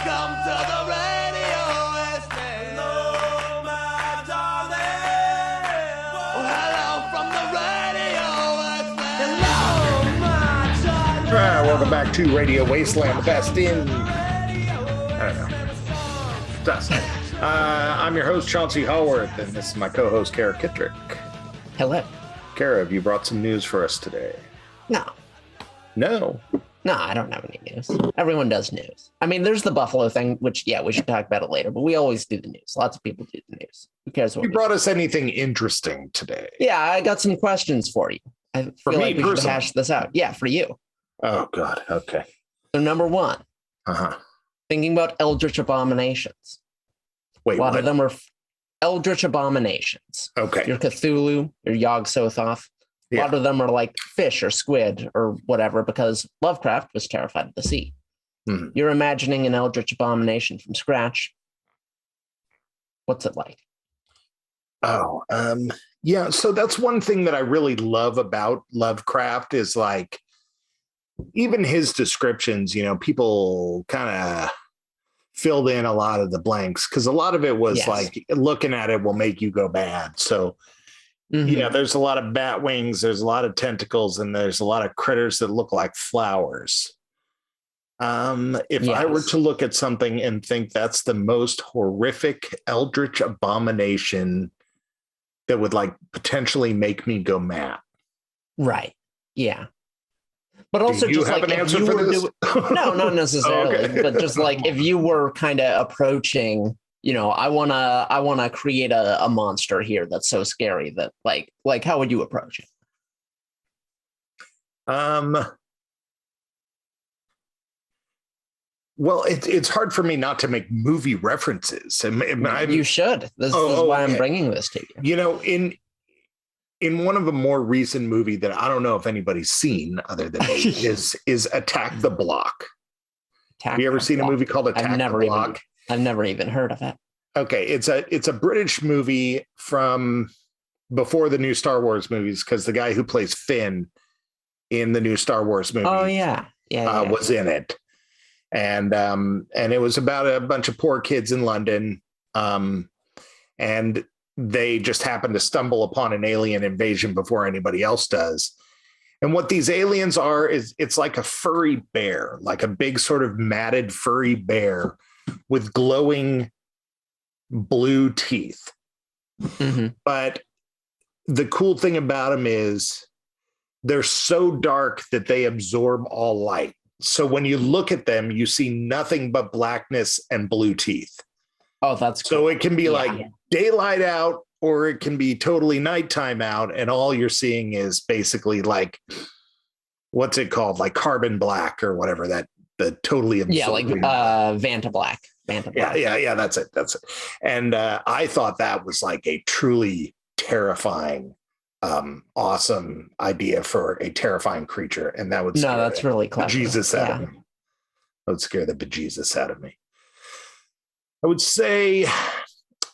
Welcome to the radio Wasteland. Hello, my darling. Oh, hello from the radio Wasteland. Hello, my darling. All right, welcome back to Radio Wasteland, the best in... I don't know. Dust. I'm your host, Chauncey Haworth, and this is my co-host, Kara Kittrick. Hello. Kara, have you brought some news for us today? No, I don't have any news. Everyone does news. I mean, there's the Buffalo thing, which, yeah, we should talk about it later, but we always do the news. Lots of people do the news. Who cares what You brought us anything interesting today? Yeah, I got some questions for you. I feel For me like we should personally? hash this out. Yeah, for you. Oh, God. Okay. So number one, Uh-huh. thinking about eldritch abominations. Wait, A lot what? of them are eldritch abominations. Okay. Your Cthulhu, your Yog-Sothoth. A Yeah. lot of them are like fish or squid or whatever, because Lovecraft was terrified of the sea. Mhm. You're imagining an eldritch abomination from scratch. What's it like? Oh, yeah. So that's one thing that I really love about Lovecraft is like, even his descriptions, you know, people kind of filled in a lot of the blanks because a lot of it was Yes. like looking at it will make you go bad. So Mhm. yeah, there's a lot of bat wings, there's a lot of tentacles, and there's a lot of critters that look like flowers. If I were Yes. to look at something and think that's the most horrific eldritch abomination that would like potentially make me go mad. Right. Yeah. But also, Do you just have like an if answer you for were this? no, not necessarily, Oh, okay. but just like if you were kind of approaching, you know, I wanna create a monster here that's so scary that like how would you approach it? Well, it's hard for me not to make movie references. You should. This is why I'm bringing this to you. You know, in one of a more recent movie that I don't know if anybody's seen other than me is Attack the Block. Have you ever seen a movie called Attack the Block? I've never even heard of it. Okay, it's a British movie from before the new Star Wars movies because the guy who plays Finn in the new Star Wars movie Oh yeah. Yeah. was in it. And it was about a bunch of poor kids in London. And they just happen to stumble upon an alien invasion before anybody else does. And what these aliens are is it's like a furry bear, like a big sort of matted furry bear with glowing blue teeth. Mhm. But the cool thing about them is they're so dark that they absorb all light. So when you look at them, you see nothing but blackness and blue teeth. Oh, that's So cool. it can be Yeah. like daylight out, or it can be totally nighttime out, and all you're seeing is basically like, what's it called? Like carbon black or whatever, that the totally absorbing. Vanta Black. Yeah, that's it. And I thought that was like a truly terrifying, awesome idea for a terrifying creature, and that would scare that's really clever. bejesus out of me. That would scare the bejesus out of me. I would say,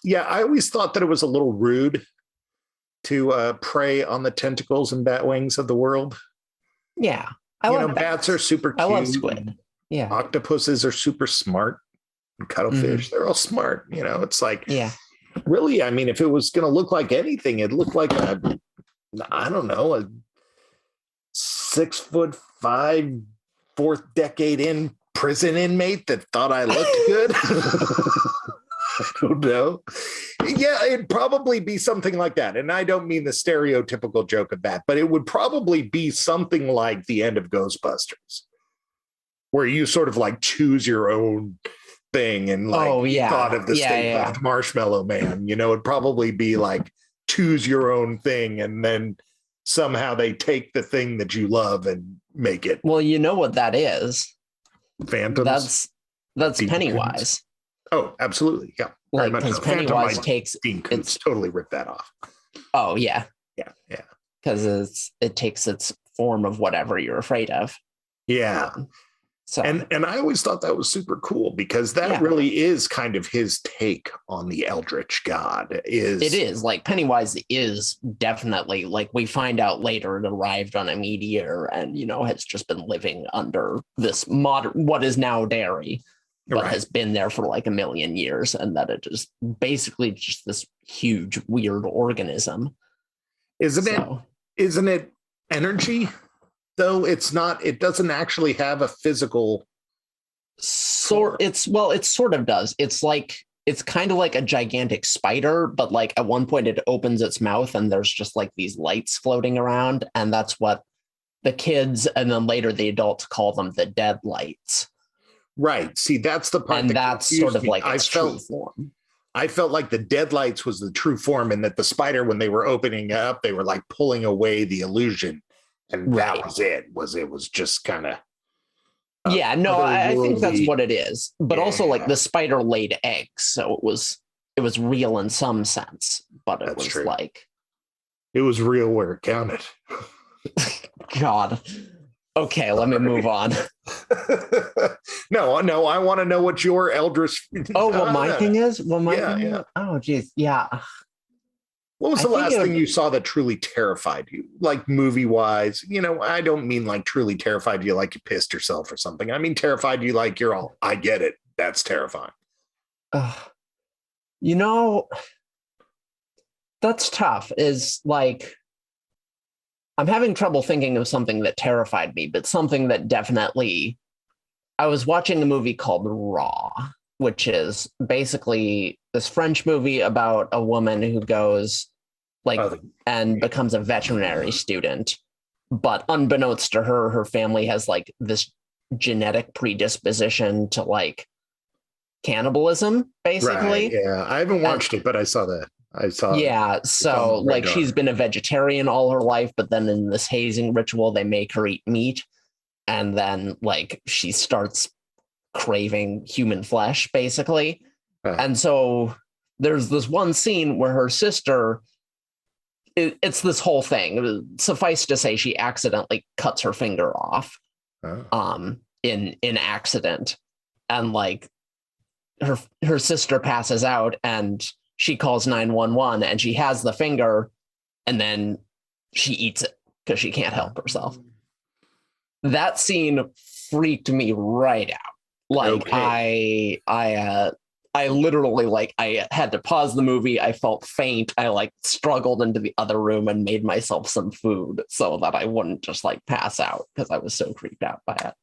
yeah, I always thought that it was a little rude to prey on the tentacles and bat wings of the world. Yeah. Bats are super cute. I love squid. Yeah. Octopuses are super smart. Cuttlefish, they're all smart. You know, it's like, Yeah. really, I mean, if it was going to look like anything, it'd look like a 6'5", fourth decade in prison inmate that thought I looked good. I don't know. Yeah, it'd probably be something like that. And I don't mean the stereotypical joke of that, but it would probably be something like the end of Ghostbusters, where you sort of like choose your own thing and like thought of the stay-puft Marshmallow Man. You know, it'd probably be like choose your own thing, and then somehow they take the thing that you love and make it. Well, you know what that is. Phantoms. That's Demon Pennywise. Oh, absolutely. Yeah. Like, because Pennywise takes Dean Koontz totally ripped that off. Oh yeah. Yeah. Because it takes its form of whatever you're afraid of. Yeah. So And I always thought that was super cool because that really is kind of his take on the Eldritch God. It is like Pennywise is definitely, like we find out later, it arrived on a meteor and, you know, has just been living under this modern, what is now Derry. but Right. has been there for like a million years, and that it is basically just this huge weird organism. Isn't it energy though? It's not, it doesn't actually have a physical It sort of does. It's kind of like a gigantic spider, but like at one point it opens its mouth and there's just like these lights floating around, and that's what the kids and then later the adults call them, the dead lights. Right. See, that's the part And that that's confused sort of me. like its true form. I felt like the deadlights was the true form, and that the spider, when they were opening up, they were like pulling away the illusion, and that was it. It was just kind of yeah. No, I think that's otherworldly. what it is. But also, like the spider laid eggs, so it was real in some sense. But it That's was true. like It was real where it counted. God. Okay, let me move on. No, I want to know what your eldritch. Oh, what my thing is? Well, my Yeah, thing yeah. is? Oh, geez, yeah. What was I the think last it would- thing you saw that truly terrified you? Like movie wise, I don't mean like truly terrified you like you pissed yourself or something. I mean terrified you like you're all, I get it. That's terrifying. You know, that's tough. Is like, I'm having trouble thinking of something that terrified me, but something that definitely. I was watching a movie called Raw, which is basically this French movie about a woman who goes and becomes a veterinary student. But unbeknownst to her, her family has like this genetic predisposition to like cannibalism, basically. Right, yeah, I haven't watched it, but I saw that. Yeah, so like she's been a vegetarian all her life, but then in this hazing ritual, they make her eat meat. And then like she starts craving human flesh, basically. And so there's this one scene where her sister, it's this whole thing. Suffice to say, she accidentally cuts her finger off in accident. And like her sister passes out and she calls 911 and she has the finger and then she eats it because she can't help herself. That scene freaked me right out. Like I literally like I had to pause the movie. I felt faint. I like struggled into the other room and made myself some food so that I wouldn't just like pass out because I was so creeped out by it.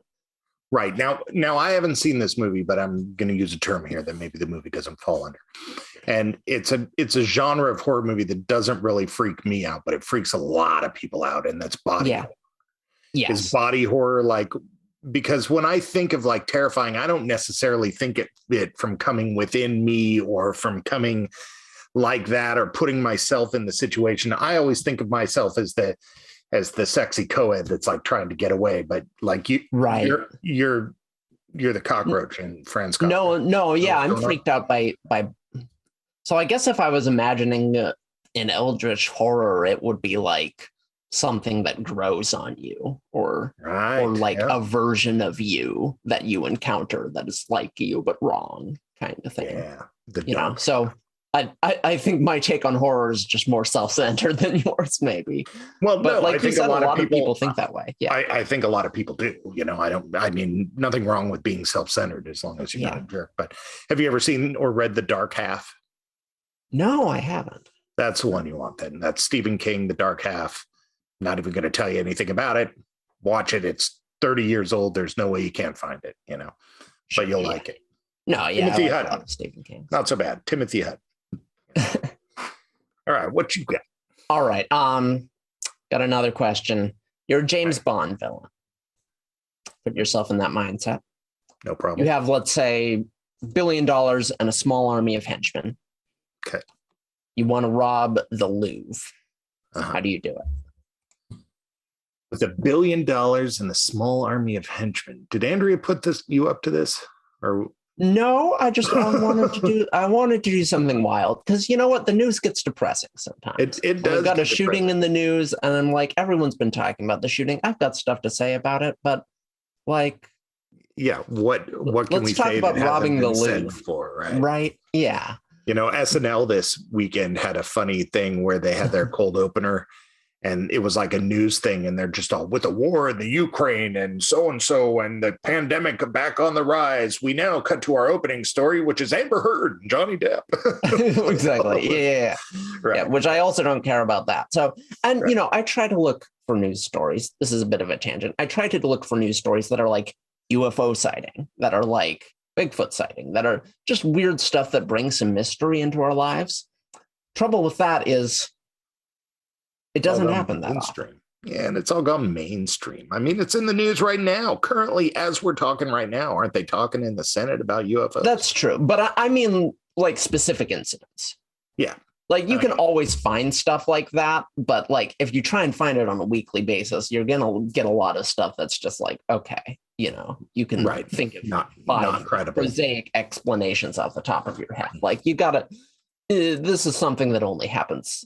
Right. Now I haven't seen this movie, but I'm going to use a term here that maybe the movie doesn't fall under. And it's a genre of horror movie that doesn't really freak me out, but it freaks a lot of people out, and that's body horror. Yes. Is body horror like, because when I think of like terrifying, I don't necessarily think it from coming within me or from coming like that or putting myself in the situation. I always think of myself as the sexy co-ed that's like trying to get away, but like you're the cockroach in Friends. No, yeah, I'm freaked out by. So I guess if I was imagining an eldritch horror, it would be like something that grows on you, or like a version of you that you encounter that is like you but wrong, kind of thing. Yeah, So I think my take on horror is just more self-centered than yours, maybe. Well, but no, like I think you said, a lot of people think that way. Yeah, I think a lot of people do. I mean, nothing wrong with being self-centered as long as you're not a jerk. But have you ever seen or read The Dark Half? No, I haven't. That's the one you want then. That's Stephen King, The Dark Half. Not even going to tell you anything about it. Watch it. It's 30 years old. There's no way you can't find it, but you'll like it. No, yeah. Timothy I like Hutton. Stephen King. Not so bad. Timothy Hutton. All right. What you got? All right. Got another question. You're a James Bond villain. Put yourself in that mindset. No problem. You have, let's say, $1 billion and a small army of henchmen. Okay. You want to rob the Louvre. How do you do it? With $1 billion and a small army of henchmen. Did Andrea put you up to this? Or no, I wanted to do something wild, because you know what? The news gets depressing sometimes. It does. We've got a shooting in the news, and I'm like, everyone's been talking about the shooting. I've got stuff to say about it, but like, yeah, what can we say? Let's talk about robbing the Louvre for, right? Right? Yeah. SNL this weekend had a funny thing where they had their cold opener, And it was like a news thing, and they're just all with the war in the Ukraine and so and the pandemic back on the rise. We now cut to our opening story, which is Amber Heard and Johnny Depp. Exactly. Yeah. Right. Yeah. Which I also don't care about that. So, and Right. I try to look for news stories. This is a bit of a tangent. I try to look for news stories that are like UFO sighting, that are like Bigfoot sighting, that are just weird stuff that brings some mystery into our lives. Trouble with that is it doesn't happen that mainstream. often. Yeah, and it's all gone mainstream. I mean, it's in the news right now. Currently, as we're talking right now, aren't they talking in the Senate about UFOs? That's true. But I mean, like specific incidents. Yeah. Like you can always find stuff like that. But like if you try and find it on a weekly basis, you're going to get a lot of stuff that's just like, okay, you can think of not five credible prosaic explanations off the top of your head. Like you got to, this is something that only happens.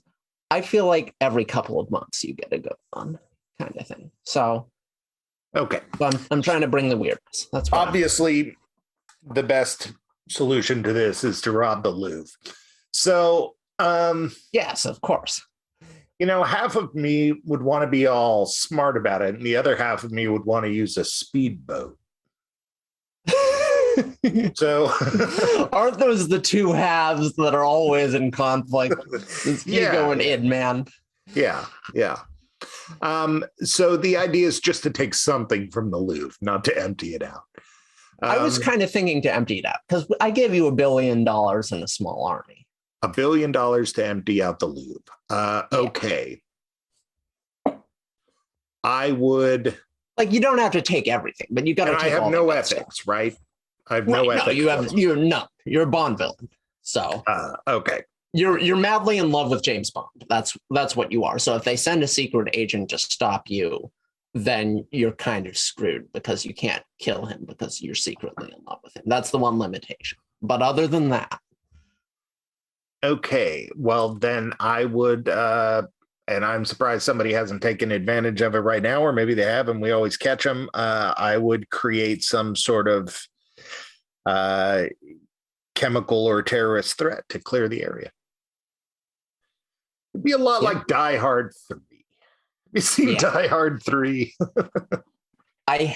I feel like every couple of months you get a good one kind of thing. So, okay. I'm trying to bring the weirdness. That's what obviously the best solution to this is to rob the Louvre. So, yes, of course. Half of me would want to be all smart about it, and the other half of me would want to use a speedboat. So aren't those the two halves that are always in conflict? You're going in, man. Yeah. So the idea is just to take something from the Louvre, not to empty it out. I was kind of thinking to empty it out because I gave you $1 billion and a small army. $1 billion to empty out the Louvre. Okay. I would. Like, you don't have to take everything, but you got to take. I have all no the ethics, stuff. right? I have no ethics. You're a Bond villain. So okay. You're madly in love with James Bond. That's what you are. So if they send a secret agent to stop you, then you're kind of screwed because you can't kill him because you're secretly in love with him. That's the one limitation. But other than that. Okay. Well, then I would, and I'm surprised somebody hasn't taken advantage of it right now, or maybe they have and we always catch them. I would create some sort of chemical or terrorist threat to clear the area. It'd be a lot like Die Hard 3. Have you seen Die Hard 3? I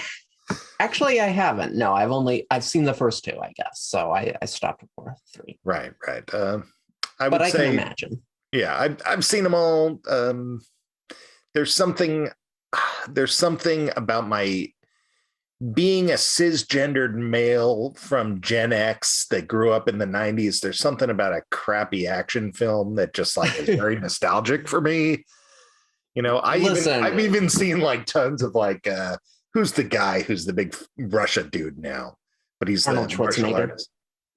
haven't. No, I've seen the first two, I guess. So I stopped before 3. Right. I can imagine. Yeah, I've seen them all. There's something about my being a cisgendered male from Gen X that grew up in the 90s. There's something about a crappy action film that just like is very nostalgic for me. I've even seen like tons of like who's the guy who's the big Russia dude now, but he's the martial artist.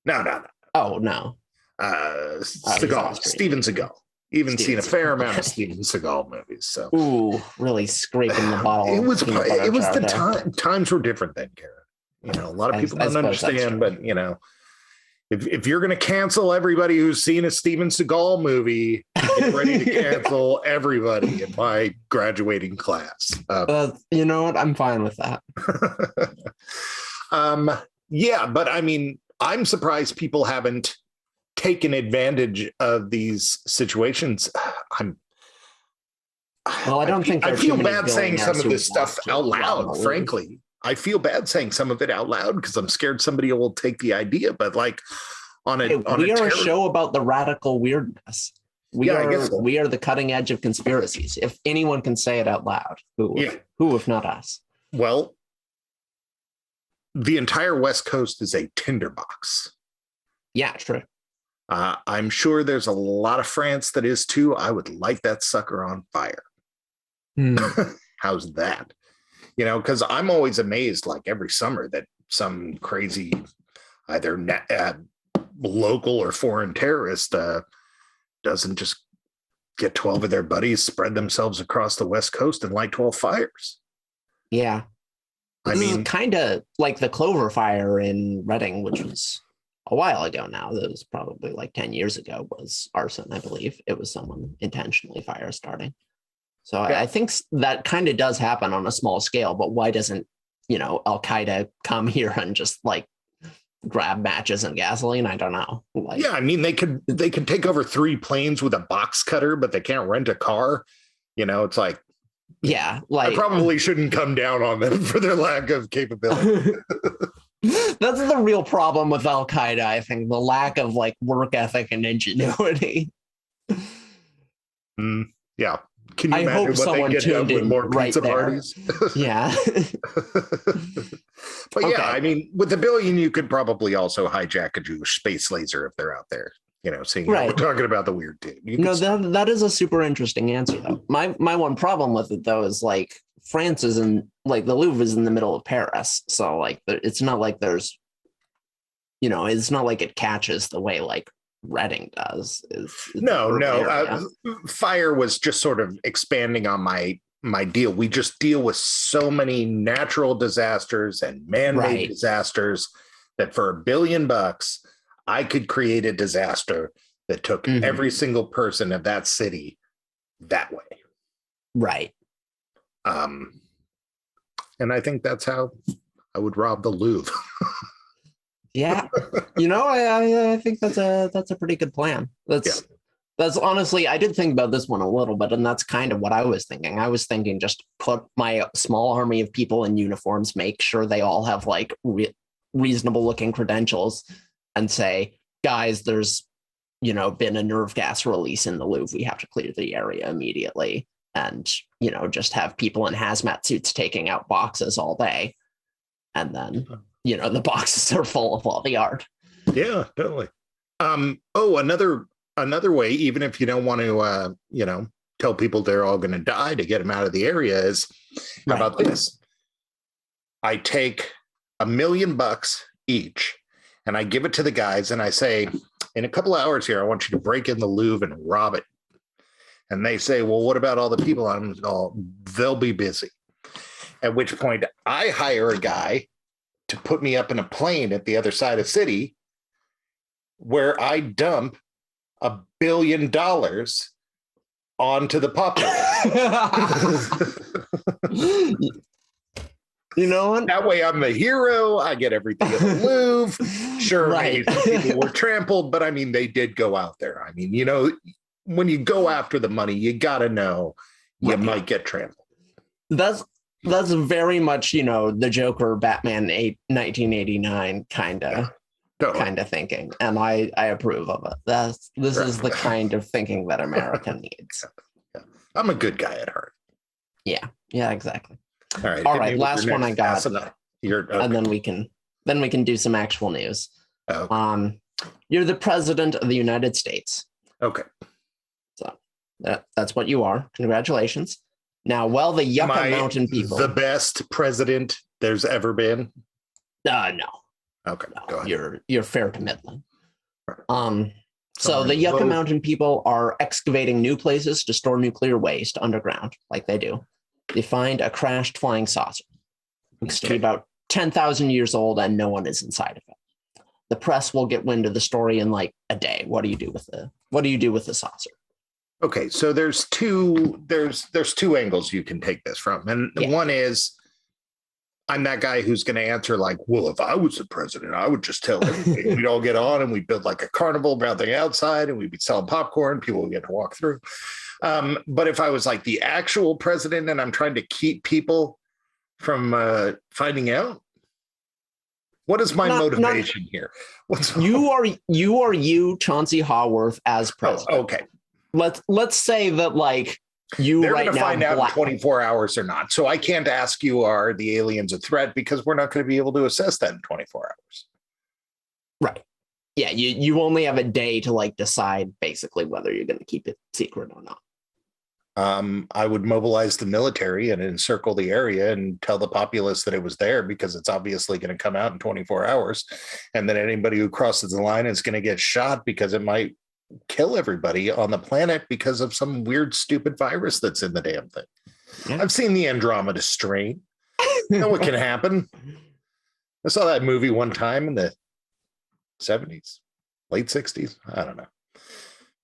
No. Oh no. Seagal, Steven Seagal. Even seen a fair amount of Steven Seagal movies. So, ooh, really scraping the bottle. It was the time. Times were different then, Karen. A lot of people don't understand, but if you're going to cancel everybody who's seen a Steven Seagal movie, get ready to cancel everybody in my graduating class. You know what? I'm fine with that. Yeah, but I mean, I'm surprised people haven't taken advantage of these situations. I don't think I feel bad saying some of this stuff out loud, frankly. I feel bad saying some of it out loud because I'm scared somebody will take the idea, but like we are a show about the radical weirdness. We are the cutting edge of conspiracies. If anyone can say it out loud, who if not us? Well, the entire West Coast is a tinderbox. Yeah, true. I'm sure there's a lot of France that is too. I would light that sucker on fire. How's that? Because I'm always amazed, like every summer, that some crazy either local or foreign terrorist doesn't just get 12 of their buddies, spread themselves across the West Coast and light 12 fires. Yeah. I mean, kind of like the Clover fire in Reading, which was a while ago now. That was probably like 10 years ago, was arson, I believe. It was someone intentionally fire starting. So I think that kind of does happen on a small scale, but why doesn't, Al-Qaeda come here and just like grab matches and gasoline? I don't know. I mean, they could take over 3 planes with a box cutter, but they can't rent a car. It's like, Yeah, I probably shouldn't come down on them for their lack of capability. That's the real problem with Al Qaeda, I think, the lack of like work ethic and ingenuity. Yeah. Can you I imagine hope what someone they get done tuned with in more right pizza there. parties? Yeah. But yeah, Okay. I mean, with $1 billion, you could probably also hijack a Jewish space laser if they're out there. Seeing Right. we're talking about the weird dude. No, that is a super interesting answer though. My one problem with it though is like France is in like the Louvre is in the middle of Paris, so like it's not like there's, it's not like it catches the way like Reading does. It's No. area. Fire was just sort of expanding on my deal. We just deal with so many natural disasters and man-made disasters that for $1 billion, I could create a disaster that took every single person of that city that way. Right. And I think that's how I would rob the Louvre. Yeah. I think that's a pretty good plan. That's honestly, I did think about this one a little bit, and that's kind of what I was thinking. I was thinking just put my small army of people in uniforms, make sure they all have like reasonable looking credentials, and say, guys, there's, been a nerve gas release in the Louvre. We have to clear the area immediately. And, just have people in hazmat suits taking out boxes all day. And then, the boxes are full of all the art. Yeah, totally. Another way, even if you don't want to, tell people they're all going to die to get them out of the area is, how about this? I take $1 million each and I give it to the guys and I say, in a couple of hours here, I want you to break in the Louvre and rob it. And they say, well, what about all the people? They'll be busy. At which point I hire a guy to put me up in a plane at the other side of the city where I dump $1 billion onto the populace. You know what? That way I'm the hero. I get everything at the Louvre. Sure, Right. people were trampled, but I mean, they did go out there. I mean, when you go after the money, you got to know you might get trampled. That's very much, the Joker Batman 1989 kind of thinking. And I approve of it. This is the kind of thinking that America needs. Yeah. I'm a good guy at heart. Yeah, exactly. All right. Last one I got. Okay. And then we can do some actual news. Okay. You're the president of the United States. Okay. So that's what you are. Congratulations. Now, the Yucca Mountain people. The best president there's ever been? No. Okay. No, go ahead. You're fair to middling. So the Yucca Mountain people are excavating new places to store nuclear waste underground, like they do. They find a crashed flying saucer. Looks to be about 10,000 years old, and no one is inside of it. The press will get wind of the story in like a day. What do you do with the saucer? Okay, so there's two angles you can take this from, and one is, I'm that guy who's going to answer like, well, if I was the president, I would just tell everybody. We'd all get on and we'd build like a carnival around the outside and we'd be selling popcorn. People would get to walk through. But if I was like the actual president and I'm trying to keep people from finding out, what is my motivation here? You are Chauncey Haworth as president. Oh, okay. Let's say that like They're right going to now find out in 24 hours or not. So I can't ask you, are the aliens a threat? Because we're not going to be able to assess that in 24 hours. Right. Yeah. You only have a day to like decide basically whether you're going to keep it secret or not. I would mobilize the military and encircle the area and tell the populace that it was there because it's obviously going to come out in 24 hours. And then anybody who crosses the line is going to get shot because it might kill everybody on the planet because of some weird, stupid virus that's in the damn thing. Yeah. I've seen the Andromeda strain. You know what can happen? I saw that movie one time in the 70s, late 60s. I don't know.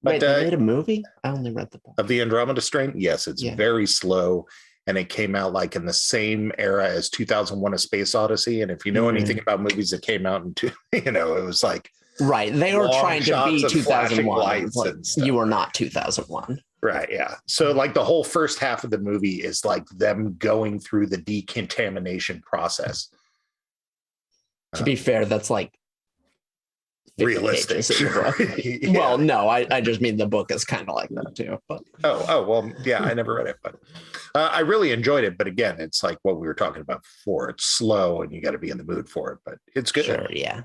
But, wait, they made a movie? I only read the book. Of the Andromeda strain? Yes, it's very slow. And it came out like in the same era as 2001: A Space Odyssey. And if you know anything about movies that came out in it was like, right. They were trying to be 2001. Lights and stuff. You were not 2001. Right. Yeah. So like the whole first half of the movie is like them going through the decontamination process. To be fair, that's like realistic. Yeah. Well, no, I just mean the book is kind of like that too. But well, yeah, I never read it, but I really enjoyed it. But again, it's like what we were talking about before. It's slow and you got to be in the mood for it, but it's good. Sure, yeah.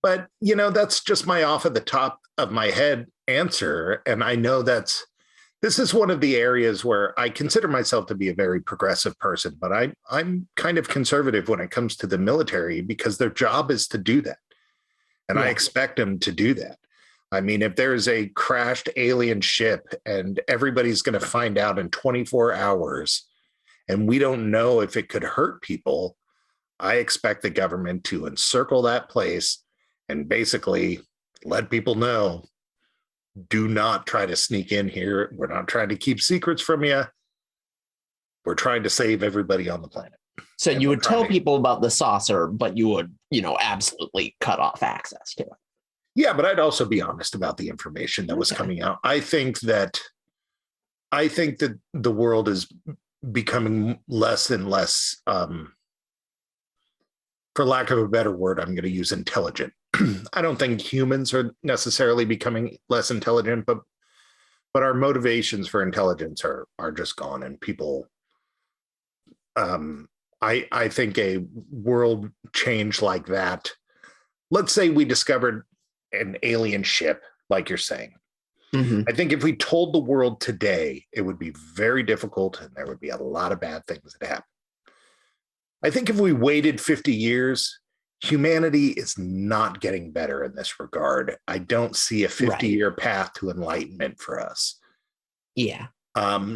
But that's just my off of the top of my head answer. And I know this is one of the areas where I consider myself to be a very progressive person, but I'm kind of conservative when it comes to the military because their job is to do that. And I expect them to do that. I mean, if there's a crashed alien ship and everybody's going to find out in 24 hours and we don't know if it could hurt people, I expect the government to encircle that place and basically let people know, do not try to sneak in here. We're not trying to keep secrets from you. We're trying to save everybody on the planet. So you would tell people about the saucer, but you would, absolutely cut off access to it. Yeah, but I'd also be honest about the information that was coming out. I think that the world is becoming less and less, for lack of a better word, I'm going to use intelligent. I don't think humans are necessarily becoming less intelligent, but our motivations for intelligence are just gone, and people. I think a world change like that. Let's say we discovered an alien ship, like you're saying. Mm-hmm. I think if we told the world today, it would be very difficult, and there would be a lot of bad things that happen. I think if we waited 50 years. Humanity is not getting better in this regard. I don't see a 50-year path to enlightenment for us. Yeah.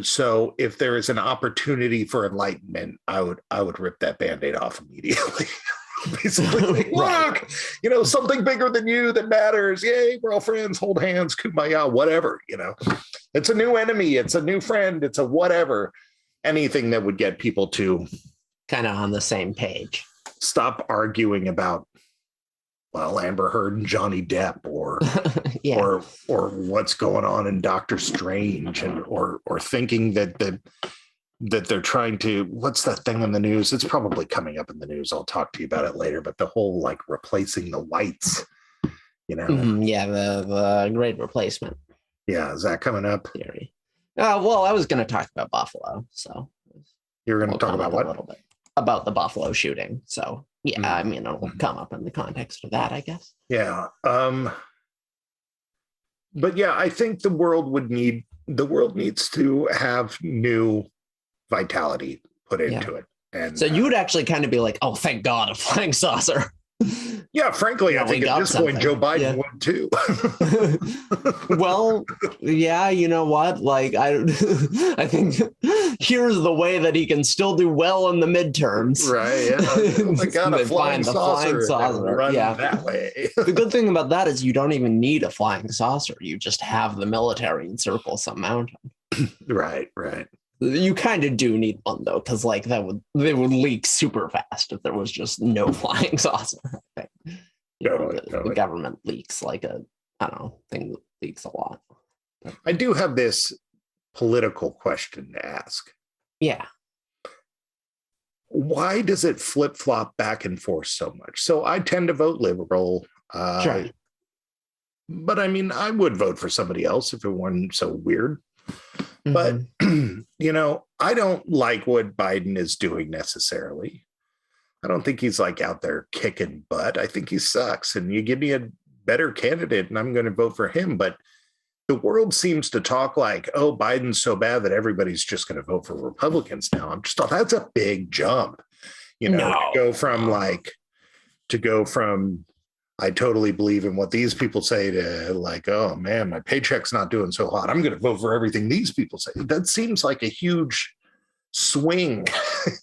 So if there is an opportunity for enlightenment, I would rip that Band-Aid off immediately. Basically, look, something bigger than you that matters. Yay, we're all friends, hold hands, kumbaya, whatever, It's a new enemy, it's a new friend, it's a whatever. Anything that would get people to kind of on the same page. Stop arguing about, Amber Heard and Johnny Depp or or what's going on in Doctor Strange or thinking that they're trying to, what's that thing on the news? It's probably coming up in the news. I'll talk to you about it later, but the whole replacing the whites, the great replacement. Yeah. Is that coming up? Theory. Well, I was going to talk about Buffalo. So you're going to talk about what? A little bit. About the Buffalo shooting. So I mean, it'll come up in the context of that, I guess. Yeah. But yeah, I think the world needs to have new vitality put into it. And so you would actually kind of be like, oh, thank God, a flying saucer. Yeah, frankly, I think at this point, Joe Biden would too. Well, yeah, you know what? I think here's the way that he can still do well in the midterms. Right. Yeah. Oh my God, a flying saucer. Run that way. The good thing about that is you don't even need a flying saucer. You just have the military encircle some mountain. Right. You kind of do need one though, because they would leak super fast if there was just no flying saucer. The government leaks thing that leaks a lot. I do have this political question to ask. Yeah. Why does it flip-flop back and forth so much? So I tend to vote liberal. Sure. But I mean, I would vote for somebody else if it weren't so weird. Mm-hmm. But, I don't like what Biden is doing necessarily. I don't think he's out there kicking butt. I think he sucks. And you give me a better candidate and I'm going to vote for him. But the world seems to talk oh, Biden's so bad that everybody's just going to vote for Republicans now. I'm just thought that's a big jump, to go from I totally believe in what these people say to oh man, my paycheck's not doing so hot, I'm going to vote for everything these people say. That seems like a huge swing.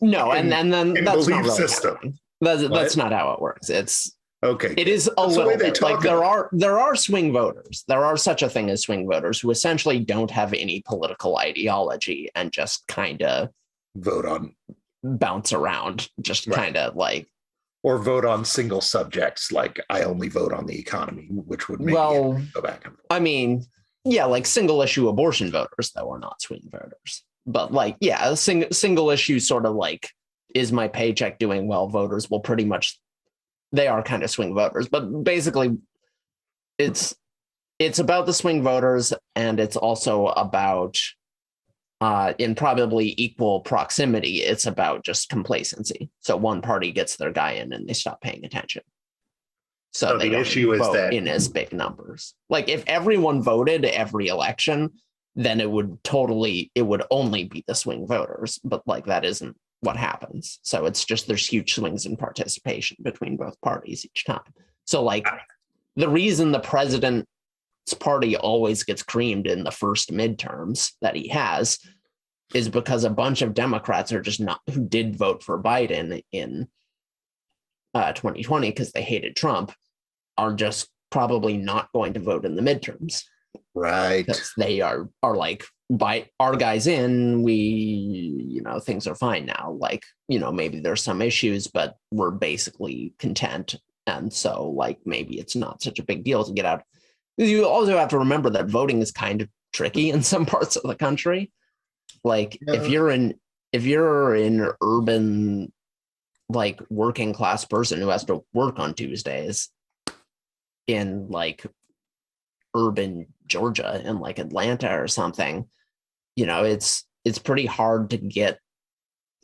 No, and then that's not really system. That's not how it works. It's okay. It is a little bit there are swing voters. There are such a thing as swing voters who essentially don't have any political ideology and just kind of vote on, bounce around, just kind of or vote on single subjects. I only vote on the economy, which would make go back and forth. I mean, Yeah, like single issue abortion voters, though, are not swing voters. But like, yeah, single issue sort of like, is my paycheck doing well? Voters will pretty much, they are kind of swing voters. But basically, it's about the swing voters, and it's also about, in probably equal proximity, it's about just complacency. So one party gets their guy in and they stop paying attention. So the issue is that in as big numbers. Like if everyone voted every election, then it would only be the swing voters. But like that isn't what happens. So it's just there's huge swings in participation between both parties each time. So like the reason the president's party always gets creamed in the first midterms that he has is because a bunch of Democrats are just not, who did vote for Biden in 2020 because they hated Trump, are just probably not going to vote in the midterms. Right. Because they are like, by our guys in, things are fine now. Like, maybe there's some issues, but we're basically content. And so like, maybe it's not such a big deal to get out. You also have to remember that voting is kind of tricky in some parts of the country. Like if you're in urban, like working class person who has to work on Tuesdays in like urban Georgia in like Atlanta or something, it's pretty hard to get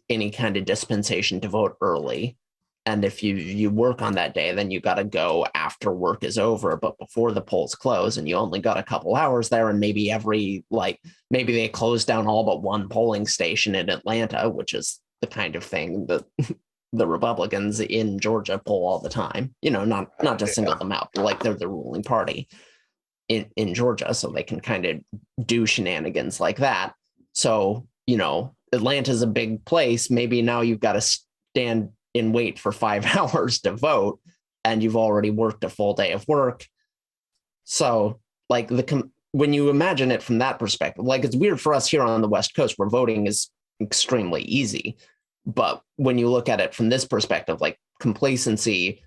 any kind of dispensation to vote early. And if you work on that day, then you got to go after work is over, but before the polls close, and you only got a couple hours there. And maybe maybe they close down all but one polling station in Atlanta, which is the kind of thing that the Republicans in Georgia poll all the time, not to single them out, but like they're the ruling party in Georgia. So they can kind of do shenanigans like that. So, Atlanta's a big place. Maybe now you've got to stand and wait for 5 hours to vote, and you've already worked a full day of work. So like when you imagine it from that perspective, like it's weird for us here on the West Coast where voting is extremely easy. But when you look at it from this perspective, like complacency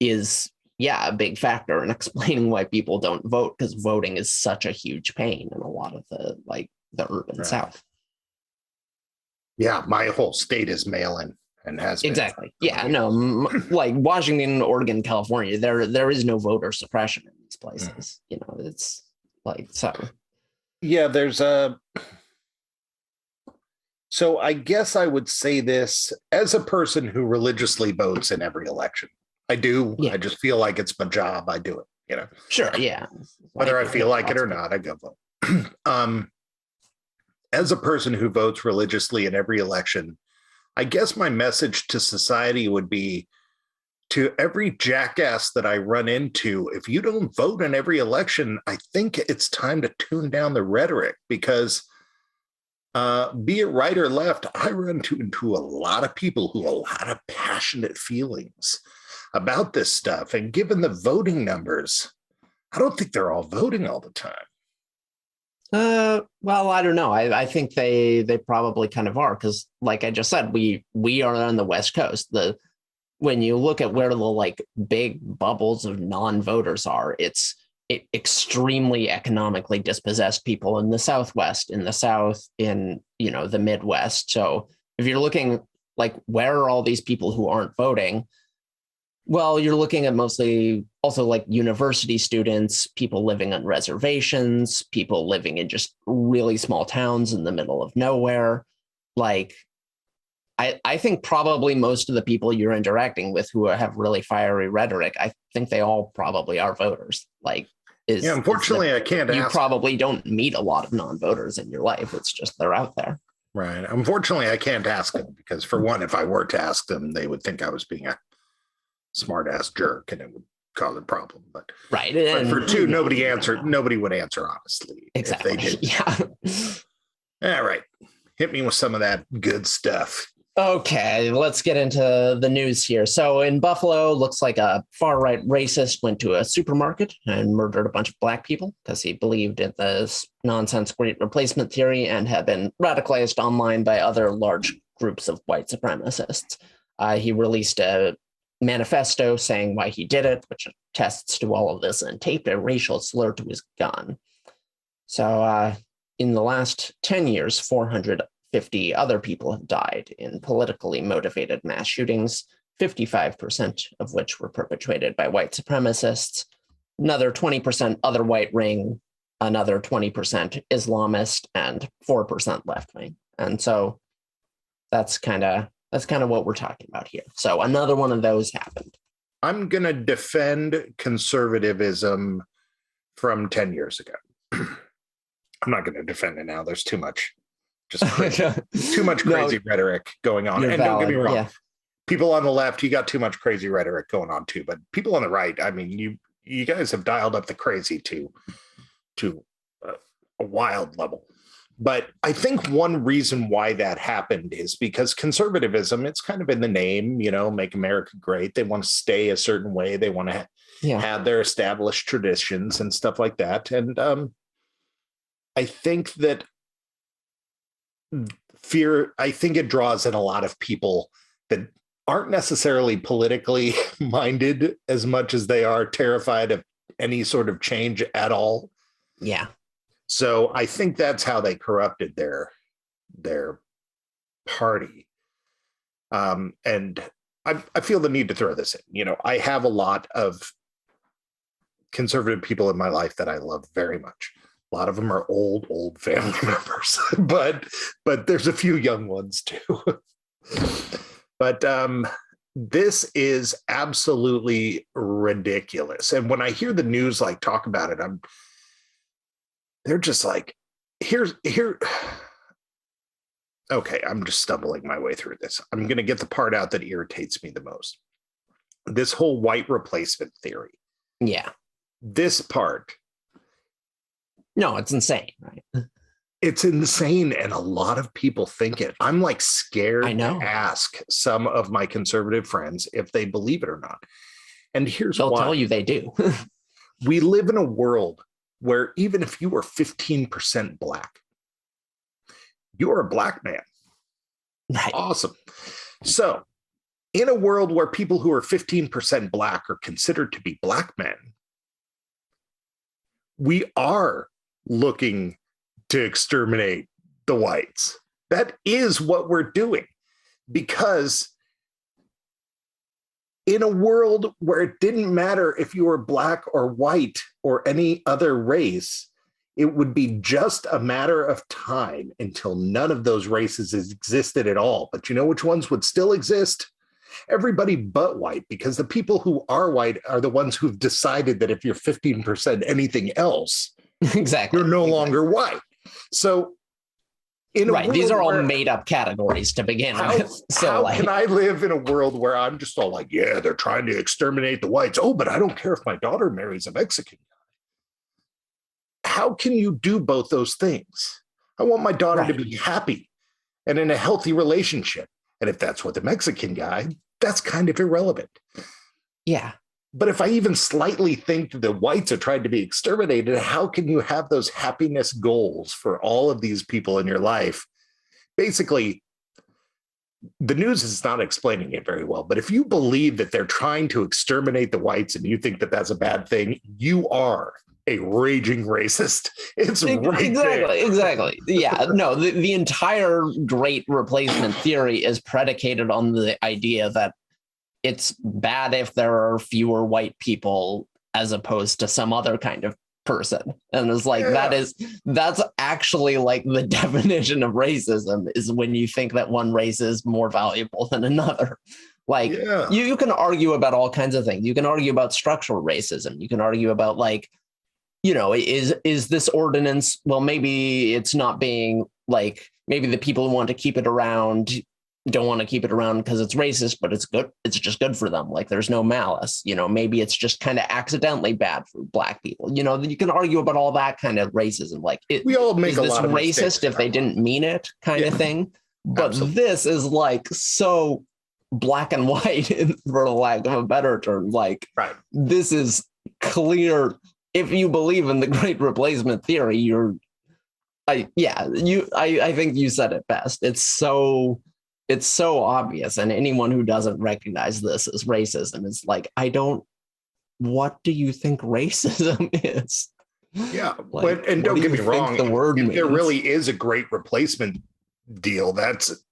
is, a big factor in explaining why people don't vote, because voting is such a huge pain in a lot of the urban South. Yeah, my whole state is mail-in. And has been. Exactly. Yeah, no, like Washington, Oregon, California, there is no voter suppression in these places. It's like, so. Yeah, there's so I guess I would say this as a person who religiously votes in every election. I do. Yeah. I just feel like it's my job. I do it, Sure, yeah. Whether I feel like it or not, I go vote. As a person who votes religiously in every election, I guess my message to society would be, to every jackass that I run into, if you don't vote in every election, I think it's time to tune down the rhetoric, because be it right or left, I run into a lot of people who have a lot of passionate feelings about this stuff. And given the voting numbers, I don't think they're all voting all the time. Well, I don't know. I think they probably kind of are, because like I just said, we are on the West Coast. When you look at where the like big bubbles of non-voters are, it's extremely economically dispossessed people in the Southwest, in the South, in the Midwest. So if you're looking like where are all these people who aren't voting, well, you're looking at mostly also like university students, people living on reservations, people living in just really small towns in the middle of nowhere. Like, I think probably most of the people you're interacting with who have really fiery rhetoric, I think they all probably are voters. Like, unfortunately, I can't ask. You probably don't meet a lot of non-voters in your life. It's just they're out there. Right. Unfortunately, I can't ask them because, for one, if I were to ask them, they would think I was being a smart ass jerk, and it would cause a problem. But right. But for two, nobody would answer honestly. Exactly. If they did. Yeah. All right. Hit me with some of that good stuff. Okay, let's get into the news here. So in Buffalo, looks like a far-right racist went to a supermarket and murdered a bunch of black people because he believed in this nonsense great replacement theory and had been radicalized online by other large groups of white supremacists. He released a manifesto saying why he did it, which attests to all of this, and taped a racial slur to his gun. So in the last 10 years, 450 other people have died in politically motivated mass shootings, 55% of which were perpetrated by white supremacists, another 20% other white ring, another 20% Islamist, and 4% left wing. And so that's kind of what we're talking about here. So another one of those happened. I'm going to defend conservatism from 10 years ago. I'm not going to defend it now. There's too much crazy rhetoric going on. And don't get me wrong. Yeah. People on the left, you got too much crazy rhetoric going on too. But people on the right, I mean, you guys have dialed up the crazy to a wild level. But I think one reason why that happened is because conservatism, it's kind of in the name, make America great. They want to stay a certain way. They want to have their established traditions and stuff like that. And I think that I think it draws in a lot of people that aren't necessarily politically minded as much as they are terrified of any sort of change at all. Yeah. So I think that's how they corrupted their party. And I feel the need to throw this in. I have a lot of conservative people in my life that I love very much. A lot of them are old family members, but there's a few young ones too. But this is absolutely ridiculous. And when I hear the news talk about it, they're just like, here. Okay, I'm just stumbling my way through this. I'm going to get the part out that irritates me the most. This whole white replacement theory. Yeah. This part. No, it's insane, right? It's insane, and a lot of people think it. I'm scared to ask some of my conservative friends if they believe it or not. And here's why. They'll tell you they do. We live in a world where even if you are 15% black, you're a black man. Right. Awesome. So in a world where people who are 15% black are considered to be black men, we are looking to exterminate the whites. That is what we're doing, because in a world where it didn't matter if you were black or white or any other race, it would be just a matter of time until none of those races existed at all. But you know which ones would still exist? Everybody but white, because the people who are white are the ones who've decided that if you're 15% anything else, exactly, you're no longer white. So these are all made up categories to begin with. So how can I live in a world where I'm just all they're trying to exterminate the whites. Oh, but I don't care if my daughter marries a Mexican guy. How can you do both those things? I want my daughter to be happy and in a healthy relationship. And if that's with a Mexican guy, that's kind of irrelevant. Yeah. But if I even slightly think the whites are trying to be exterminated, how can you have those happiness goals for all of these people in your life? Basically, the news is not explaining it very well. But if you believe that they're trying to exterminate the whites and you think that that's a bad thing, you are a raging racist. It's right there. Exactly. Yeah. No, the entire great replacement theory is predicated on the idea that it's bad if there are fewer white people as opposed to some other kind of person. And it's that's actually the definition of racism, is when you think that one race is more valuable than another. You can argue about all kinds of things. You can argue about structural racism. You can argue about is this ordinance, well, maybe it's not being maybe the people who want to keep it around don't want to keep it around because it's racist, but it's good. It's just good for them. There's no malice, maybe it's just kind of accidentally bad for black people. You can argue about all that kind of racism. We all make a lot of racist if they didn't mean it kind of thing. But this is so black and white, for lack of a better term. This is clear. If you believe in the great replacement theory, I think you said it best. It's so obvious, and anyone who doesn't recognize this as racism is what do you think racism is? Yeah, Like, but and what don't do get you me think wrong. the word If there means? really is a great replacement deal, that's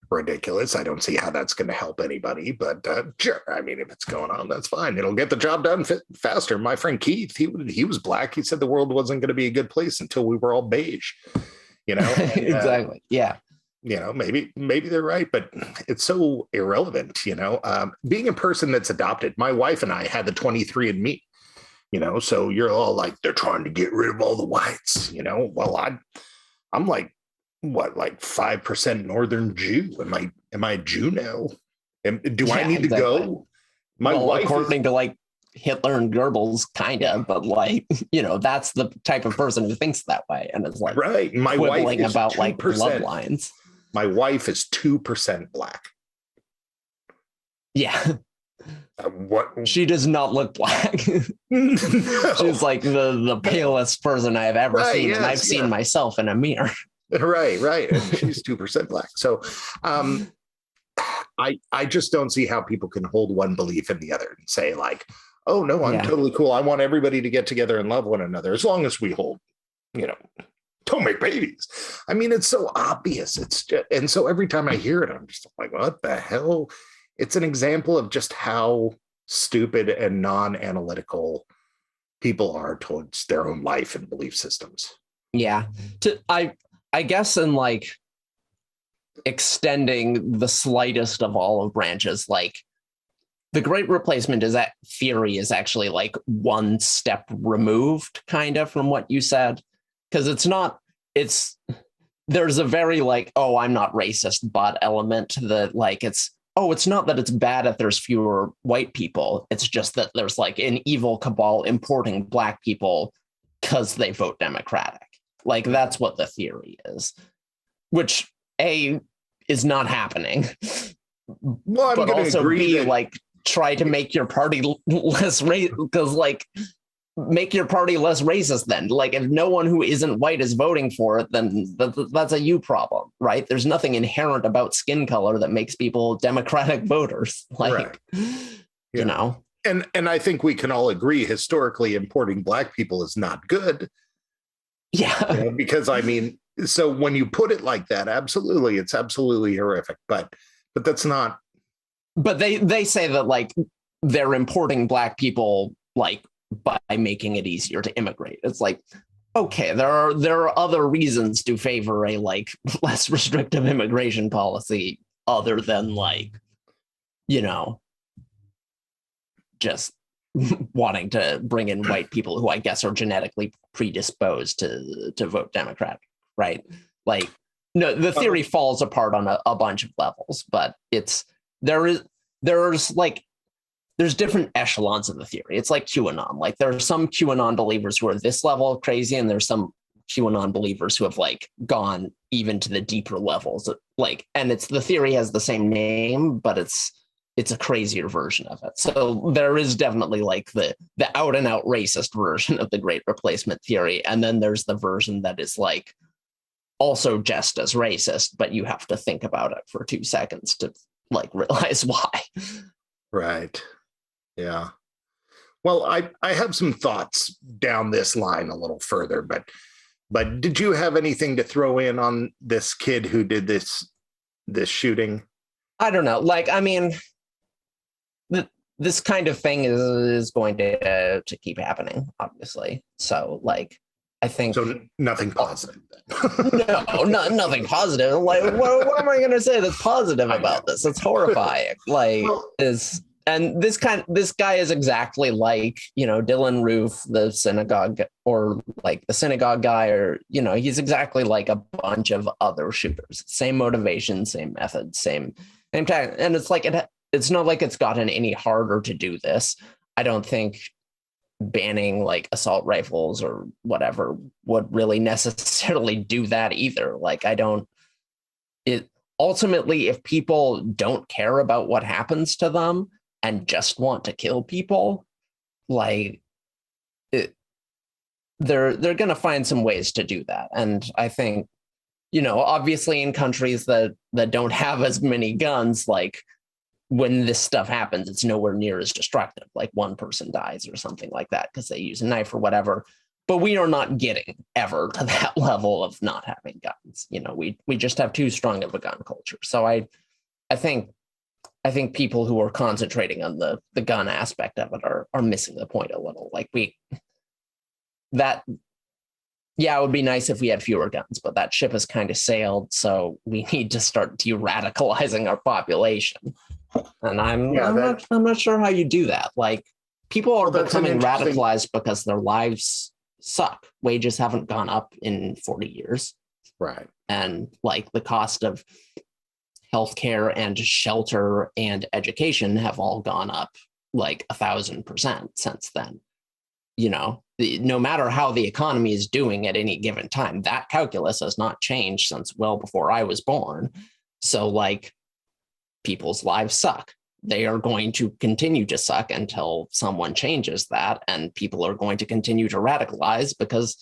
ridiculous. I don't see how that's going to help anybody, but sure. I mean, if it's going on, that's fine. It'll get the job done faster. My friend Keith, he was black. He said the world wasn't going to be a good place until we were all beige. You know, and, Exactly. Yeah. you know, maybe they're right, but it's so irrelevant. You know, being a person that's adopted, my wife and I had the 23andMe. You know, so you're all like, they're trying to get rid of all the whites. You know, well, I'm like, what, like 5% Northern Jew? Am I Jew now? Do I need to go? My wife, according to like Hitler and Goebbels, kind of, but like, you know, that's the type of person who thinks that way, and it's like right. My wife quibbling is about 2%. like bloodlines. My wife is 2% black. Yeah, What? she does not look black. No. She's like the palest person I have ever Right, seen, and yes, I've seen yeah. myself in a mirror. Right. And she's 2% black. So I just don't see how people can hold one belief in the other and say, like, oh no, I'm totally cool. I want everybody to get together and love one another as long as we hold, you know, don't make babies. I mean, it's so obvious. It's just, and so every time I hear it, I'm just like, what the hell? It's an example of just how stupid and non-analytical people are towards their own life and belief systems. Yeah. I guess in like extending the slightest of all of branches, like the Great Replacement is that theory is actually like one step removed kind of from what you said. Because there's a very like, oh, I'm not racist, but element that like it's not that it's bad that there's fewer white people. It's just that there's like an evil cabal importing black people because they vote Democratic. Like that's what the theory is, which A is not happening. Well, I'm but going to also agree B, that like try to make your party less racist, because like make your party less racist then. Like if no one who isn't white is voting for it, then that's a you problem, right? There's nothing inherent about skin color that makes people Democratic voters. Like, right. you know. And I think we can all agree historically importing black people is not good. Yeah. You know, because I mean, so when you put it like that, absolutely, it's absolutely horrific. But that's not. But they say that like they're importing black people like by making it easier to immigrate. It's like, okay, there are other reasons to favor a like less restrictive immigration policy other than like, you know, just wanting to bring in white people who I guess are genetically predisposed to vote Democratic, right? Like, no, the theory falls apart on a bunch of levels, but there's different echelons of the theory. It's like QAnon. Like there are some QAnon believers who are this level of crazy, and there's some QAnon believers who have like gone even to the deeper levels. Like, and it's the theory has the same name, but it's a crazier version of it. So there is definitely like the out and out racist version of the Great Replacement theory. And then there's the version that is like also just as racist, but you have to think about it for 2 seconds to like realize why. Right. Yeah. Well, I have some thoughts down this line a little further, but did you have anything to throw in on this kid who did this shooting? I don't know. Like, I mean, this kind of thing is going to keep happening, obviously. So, like, I think so. Nothing positive. Nothing positive. Like, what am I going to say that's positive about this? It's horrifying. Like, this guy is exactly like, you know, Dylan Roof, the synagogue, or like the synagogue guy, or, you know, he's exactly like a bunch of other shooters. Same motivation, same method, same time. And it's like it's not like it's gotten any harder to do this. I don't think banning like assault rifles or whatever would really necessarily do that either. Like, ultimately, if people don't care about what happens to them and just want to kill people, like they're going to find some ways to do that. And I think, you know, obviously in countries that don't have as many guns, like when this stuff happens, it's nowhere near as destructive. Like one person dies or something like that because they use a knife or whatever. But we are not getting ever to that level of not having guns. You know, we just have too strong of a gun culture. So I think people who are concentrating on the gun aspect of it are missing the point a little. Like it would be nice if we had fewer guns, but that ship has kind of sailed. So we need to start de-radicalizing our population. And I'm not sure how you do that. Like people are becoming radicalized because their lives suck. Wages haven't gone up in 40 years. Right. And like the cost of healthcare and shelter and education have all gone up like 1,000% since then. You know, no matter how the economy is doing at any given time, that calculus has not changed since well before I was born. So like people's lives suck. They are going to continue to suck until someone changes that, and people are going to continue to radicalize because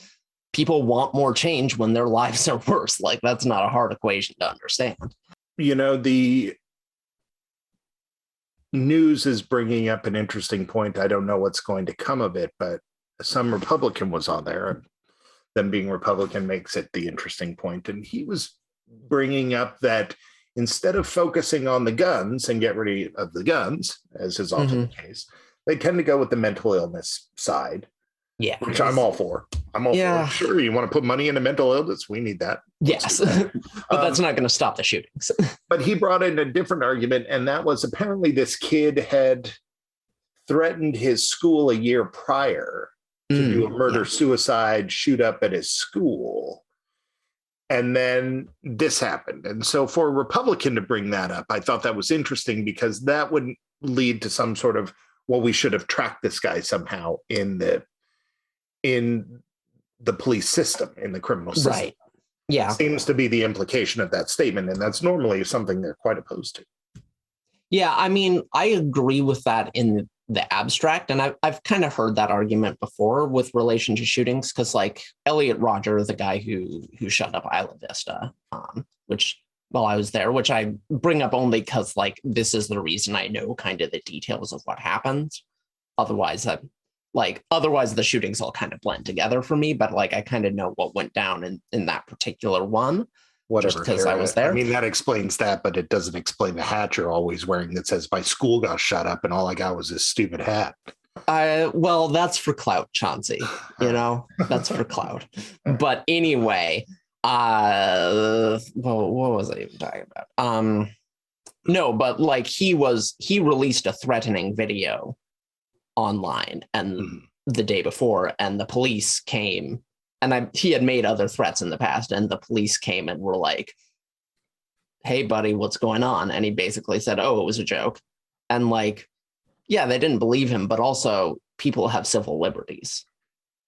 people want more change when their lives are worse. Like that's not a hard equation to understand. You know, the news is bringing up an interesting point. I don't know what's going to come of it, but some Republican was on there, and them being Republican makes it the interesting point. And he was bringing up that instead of focusing on the guns and get rid of the guns, as is often the case, they tend to go with the mental illness side. Yeah. Which I'm all for. I'm all for. Sure, you want to put money into mental illness? We need that. Yes. But that's not going to stop the shootings. But he brought in a different argument, and that was apparently this kid had threatened his school a year prior to do a murder-suicide shoot up at his school. And then this happened. And so for a Republican to bring that up, I thought that was interesting because that would lead to some sort of, well, we should have tracked this guy somehow in the police system, in the criminal system. Right. Yeah. Seems to be the implication of that statement. And that's normally something they're quite opposed to. Yeah. I mean, I agree with that in the abstract. And I've kind of heard that argument before with relation to shootings, because like Elliot Rodger, the guy who shut up Isla Vista, which while I was there, which I bring up only because like this is the reason I know kind of the details of what happened. Otherwise the shootings all kind of blend together for me, but like I kind of know what went down in that particular one. Whatever, because I was there. I mean, that explains that, but it doesn't explain the hat you're always wearing that says my school got shut up and all I got was this stupid hat. Well, that's for clout, Chauncey. You know, that's for clout. But anyway, well, what was I even talking about? No, but like he released a threatening video online and the day before, and the police came. And he had made other threats in the past, and the police came and were like, hey, buddy, what's going on? And he basically said, oh, it was a joke. And like, yeah, they didn't believe him, but also people have civil liberties.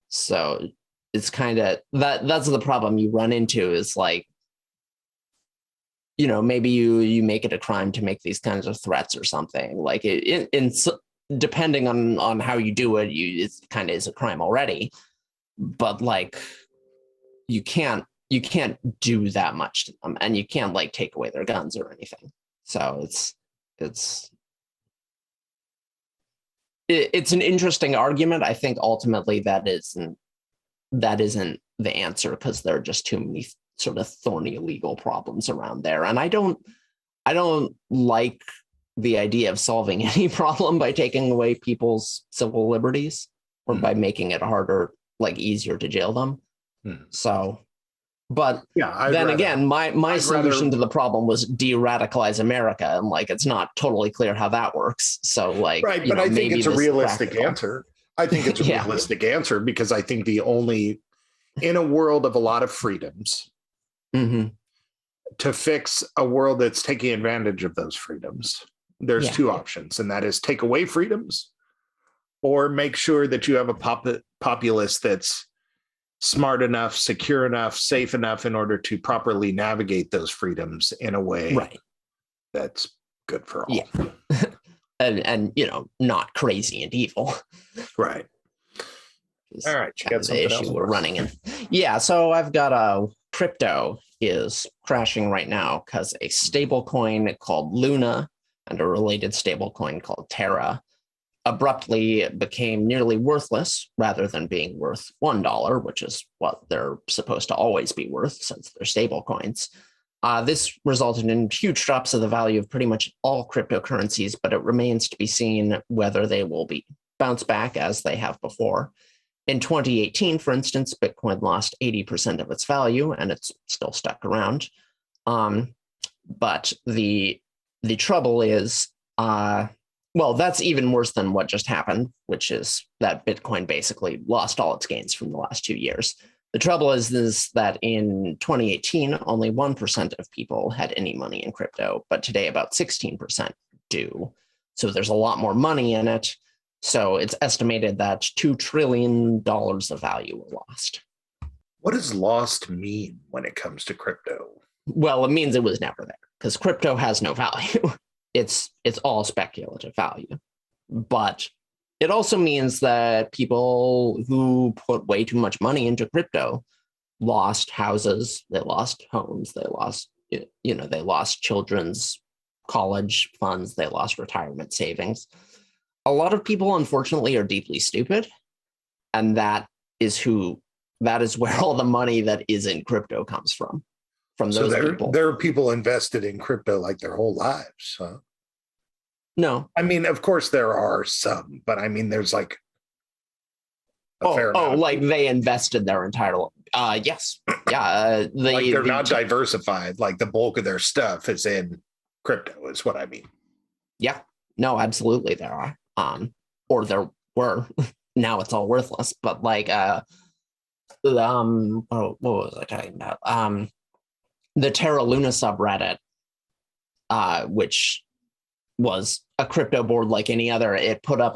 So it's kind of that's the problem you run into is like, you know, maybe you make it a crime to make these kinds of threats or something. Like depending on how you do it, it kind of is a crime already. But like you can't do that much to them, and you can't like take away their guns or anything. So it's an interesting argument. I think ultimately that isn't the answer, because there are just too many sort of thorny legal problems around there. And I don't like the idea of solving any problem by taking away people's civil liberties or by making it harder, like easier to jail them. So, but again, my solution to the problem was de-radicalize America, and like it's not totally clear how that works. So like, right, but I think it's a realistic answer. I think it's a realistic answer, because I think in a world of a lot of freedoms, to fix a world that's taking advantage of those freedoms, there's two options, and that is take away freedoms or make sure that you have a populace that's smart enough, secure enough, safe enough in order to properly navigate those freedoms in a way that's good for all. Yeah. and you know, not crazy and evil. Right. All right. You got something else we're running in. Yeah. So I've got crypto is crashing right now because a stable coin called Luna and a related stablecoin called Terra abruptly became nearly worthless rather than being worth $1, which is what they're supposed to always be worth since they're stablecoins. This resulted in huge drops of the value of pretty much all cryptocurrencies, but it remains to be seen whether they will be bounce back as they have before. In 2018, for instance, Bitcoin lost 80% of its value, and it's still stuck around. But the trouble is, well, that's even worse than what just happened, which is that Bitcoin basically lost all its gains from the last 2 years. The trouble is that in 2018, only 1% of people had any money in crypto, but today about 16% do. So there's a lot more money in it. So it's estimated that $2 trillion of value were lost. What does lost mean when it comes to crypto? Well, it means it was never there because crypto has no value. It's all speculative value. But it also means that people who put way too much money into crypto lost houses, they lost homes, they lost, they lost children's college funds, they lost retirement savings. A lot of people, unfortunately, are deeply stupid. And that is where all the money that is in crypto comes from those people. There are people invested in crypto like their whole lives, huh? No. I mean, of course there are some, but I mean, there's like a fair amount. Like they invested their entire life. Yes. Yeah. Like they're not diversified. Like the bulk of their stuff is in crypto is what I mean. Yeah. No, absolutely there are. Or there were. Now it's all worthless. But like what was I talking about? The Terra Luna subreddit, which was a crypto board like any other, it put up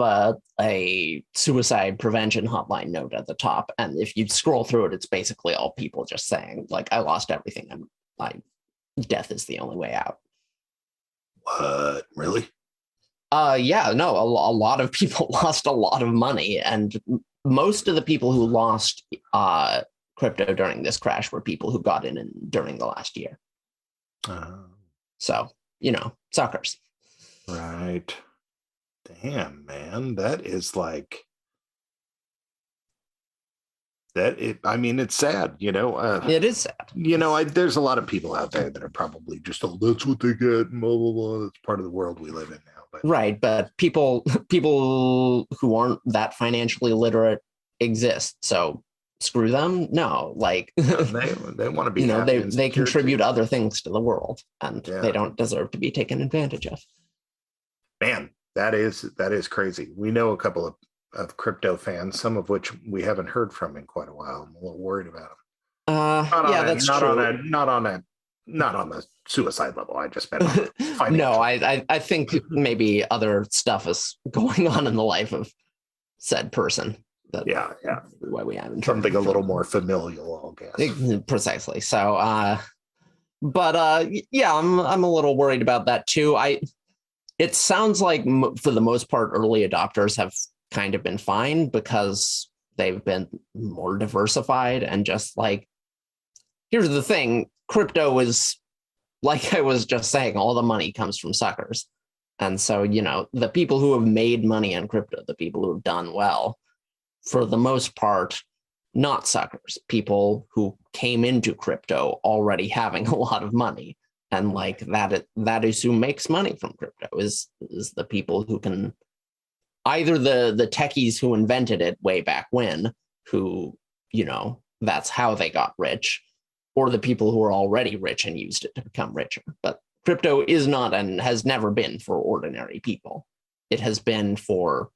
a suicide prevention hotline note at the top. And if you scroll through it, it's basically all people just saying, like, I lost everything and death is the only way out. What? Really? Yeah, no, a lot of people lost a lot of money. And most of the people who lost crypto during this crash were people who got in during the last year. So, suckers. Right. Damn, man. That is like that. It's sad, It is sad. There's a lot of people out there that are probably just, that's what they get, blah, blah, blah. That's part of the world we live in now. But right. But people who aren't that financially literate exist. So screw them. No, like they want to be, they contribute other things to the world, and they don't deserve to be taken advantage of. Man, that is crazy. We know a couple of crypto fans, some of which we haven't heard from in quite a while. I'm a little worried about them. That's true. Not on the suicide level. I just meant financial. No, I think maybe other stuff is going on in the life of said person. Yeah. Why we haven't something a little more familial, I guess. Precisely. So, I'm a little worried about that too. It sounds like for the most part, early adopters have kind of been fine because they've been more diversified and just like, here's the thing, crypto is, like I was just saying, all the money comes from suckers. And so, the people who have made money on crypto, the people who have done well, for the most part, not suckers, people who came into crypto already having a lot of money. And like that is who makes money from crypto is the people who can, either the techies who invented it way back when, who, that's how they got rich, or the people who are already rich and used it to become richer. But crypto is not and has never been for ordinary people. It has been for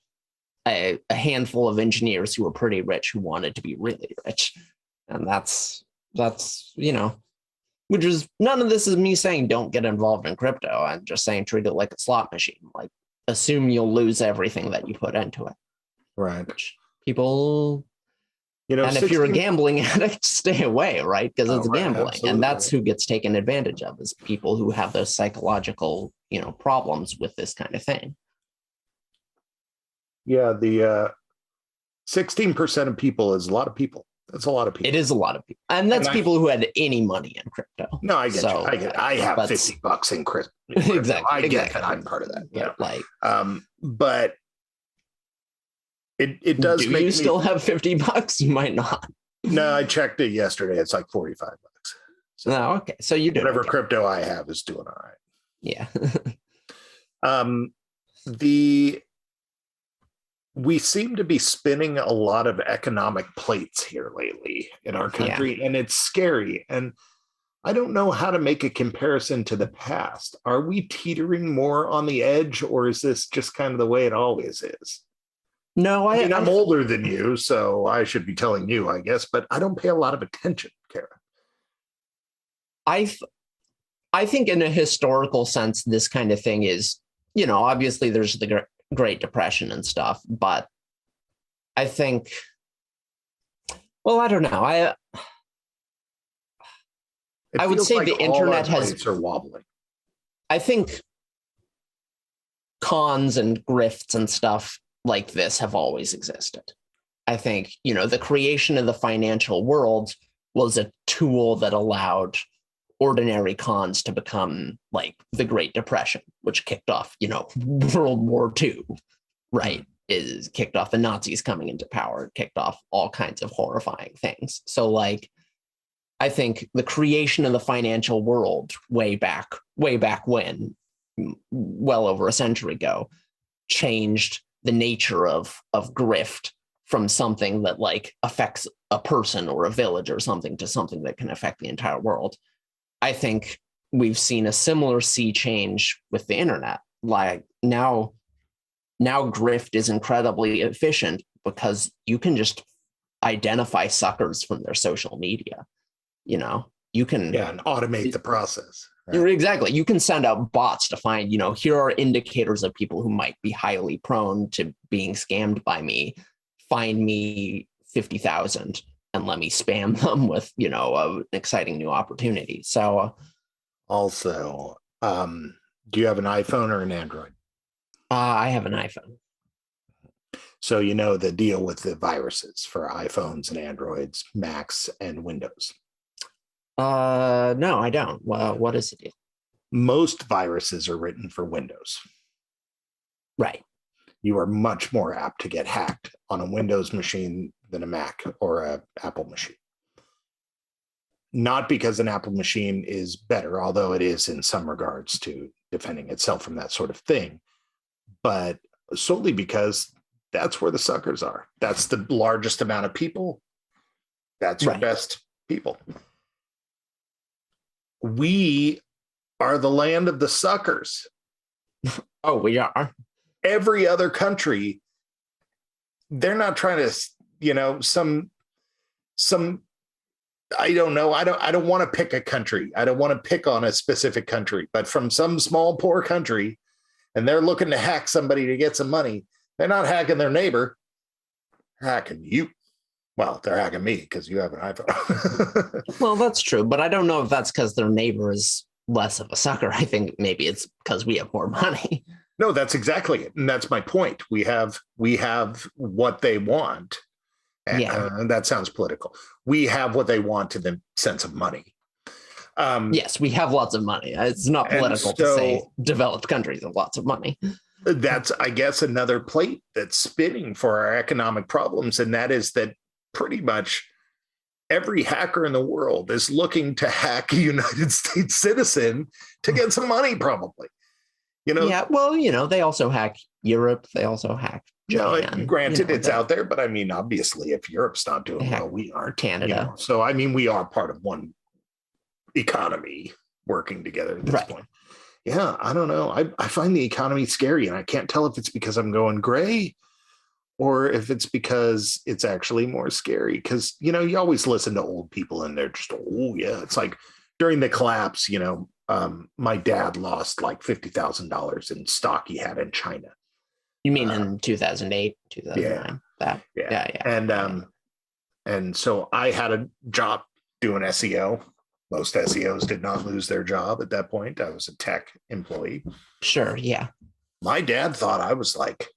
a handful of engineers who were pretty rich who wanted to be really rich. And that's which is, none of this is me saying don't get involved in crypto. I'm just saying treat it like a slot machine. Like, assume you'll lose everything that you put into it. Right. Which people, and 16... if you're a gambling addict, stay away, right? Because it's gambling. Absolutely. And that's who gets taken advantage of, is people who have those psychological, problems with this kind of thing. Yeah, the 16% of people is a lot of people. That's a lot of people. It is a lot of people. And that's people who had any money in crypto. No, I get you. I get it. I have $50 in crypto. Exactly. I get that. I'm part of that. Yeah, like, but it does do make you me still have $50? You might not. No, I checked it yesterday. It's like $45. So no, okay. So you do whatever crypto I have is doing all right. Yeah. We seem to be spinning a lot of economic plates here lately in our country, and it's scary. And I don't know how to make a comparison to the past. Are we teetering more on the edge, or is this just kind of the way it always is? No, I mean, I'm older than you, so I should be telling you, I guess, but I don't pay a lot of attention, Karen. I think in a historical sense, this kind of thing is, obviously there's the Great Depression and stuff, but I think, well, I don't know. I would say like the internet are wobbling. I think cons and grifts and stuff like this have always existed. I think, the creation of the financial world was a tool that allowed ordinary cons to become like the Great Depression, which kicked off, World War II, right? Is kicked off the Nazis coming into power, kicked off all kinds of horrifying things. So like, I think the creation of the financial world way back when, well over a century ago, changed the nature of grift from something that like affects a person or a village or something to something that can affect the entire world. I think we've seen a similar sea change with the internet. Like now grift is incredibly efficient because you can just identify suckers from their social media. You can and automate the process. Right? Exactly. You can send out bots to find, here are indicators of people who might be highly prone to being scammed by me. Find me 50,000 and let me spam them with, an exciting new opportunity. So also, do you have an iPhone or an Android? I have an iPhone. So the deal with the viruses for iPhones and Androids, Macs and Windows. No, I don't. Well, what is the deal? Most viruses are written for Windows. Right. You are much more apt to get hacked on a Windows machine than a Mac or an Apple machine. Not because an Apple machine is better, although it is in some regards to defending itself from that sort of thing, but solely because that's where the suckers are. That's the largest amount of people. That's your best people. We are the land of the suckers. Oh, we are. Every other country, they're not trying to, some I don't know. I don't want to pick a country. I don't want to pick on a specific country, but from some small, poor country, and they're looking to hack somebody to get some money. They're not hacking their neighbor. They're hacking you. Well, they're hacking me because you have an iPhone. Well, that's true, but I don't know if that's because their neighbor is less of a sucker. I think maybe it's because we have more money. No, that's exactly it. And that's my point. We have what they want. And that sounds political. We have what they want in the sense of money. Yes, we have lots of money. It's not political to say developed countries have lots of money. That's, I guess, another plate that's spinning for our economic problems. And that is that pretty much every hacker in the world is looking to hack a United States citizen to get some money, probably. Yeah, well, they also hack Europe. They also hack Japan. No, granted, it's out there, but I mean, obviously, if Europe's not doing well, we aren't. Canada. So, I mean, we are part of one economy working together at this point. Yeah, I don't know. I find the economy scary, and I can't tell if it's because I'm going gray or if it's because it's actually more scary. Because, you always listen to old people and they're just, oh, yeah. It's like during the collapse, my dad lost like $50,000 in stock he had in China. You mean in 2008, 2009? Yeah. And so I had a job doing SEO. Most SEOs did not lose their job at that point. I was a tech employee. Sure, yeah. My dad thought I was like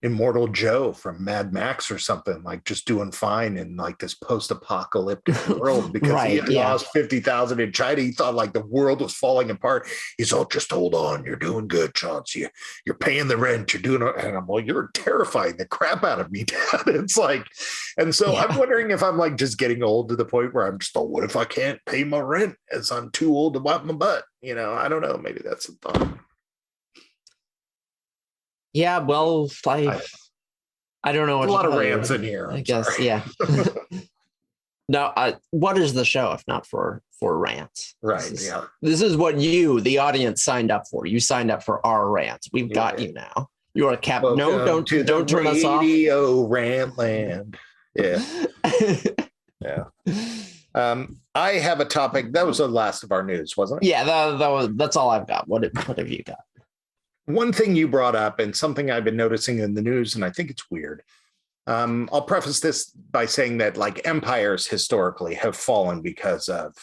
Immortal Joe from Mad Max or something, like just doing fine in like this post-apocalyptic world because he had lost 50,000 in China. He thought like the world was falling apart. He's all, just hold on, you're doing good, Chauncey. You're paying the rent, you're doing it. And I'm like, you're terrifying the crap out of me, Dad. It's like, and so I'm wondering if I'm like just getting old to the point where I'm just, oh, what if I can't pay my rent as I'm too old to wipe my butt? You know, I don't know. Maybe that's a thought. Yeah, well, I don't know what a lot of rants in here. I guess, yeah. No, what is the show if not for rants? Right. This is what you, the audience, signed up for. You signed up for our rants. We've got you now. You are a cap. No, don't turn us off. Radio rant land. Yeah. Yeah. I have a topic. That was the last of our news, wasn't it? Yeah, that's all I've got. What have you got? One thing you brought up and something I've been noticing in the news, and I think it's weird. I'll preface this by saying that like empires historically have fallen because of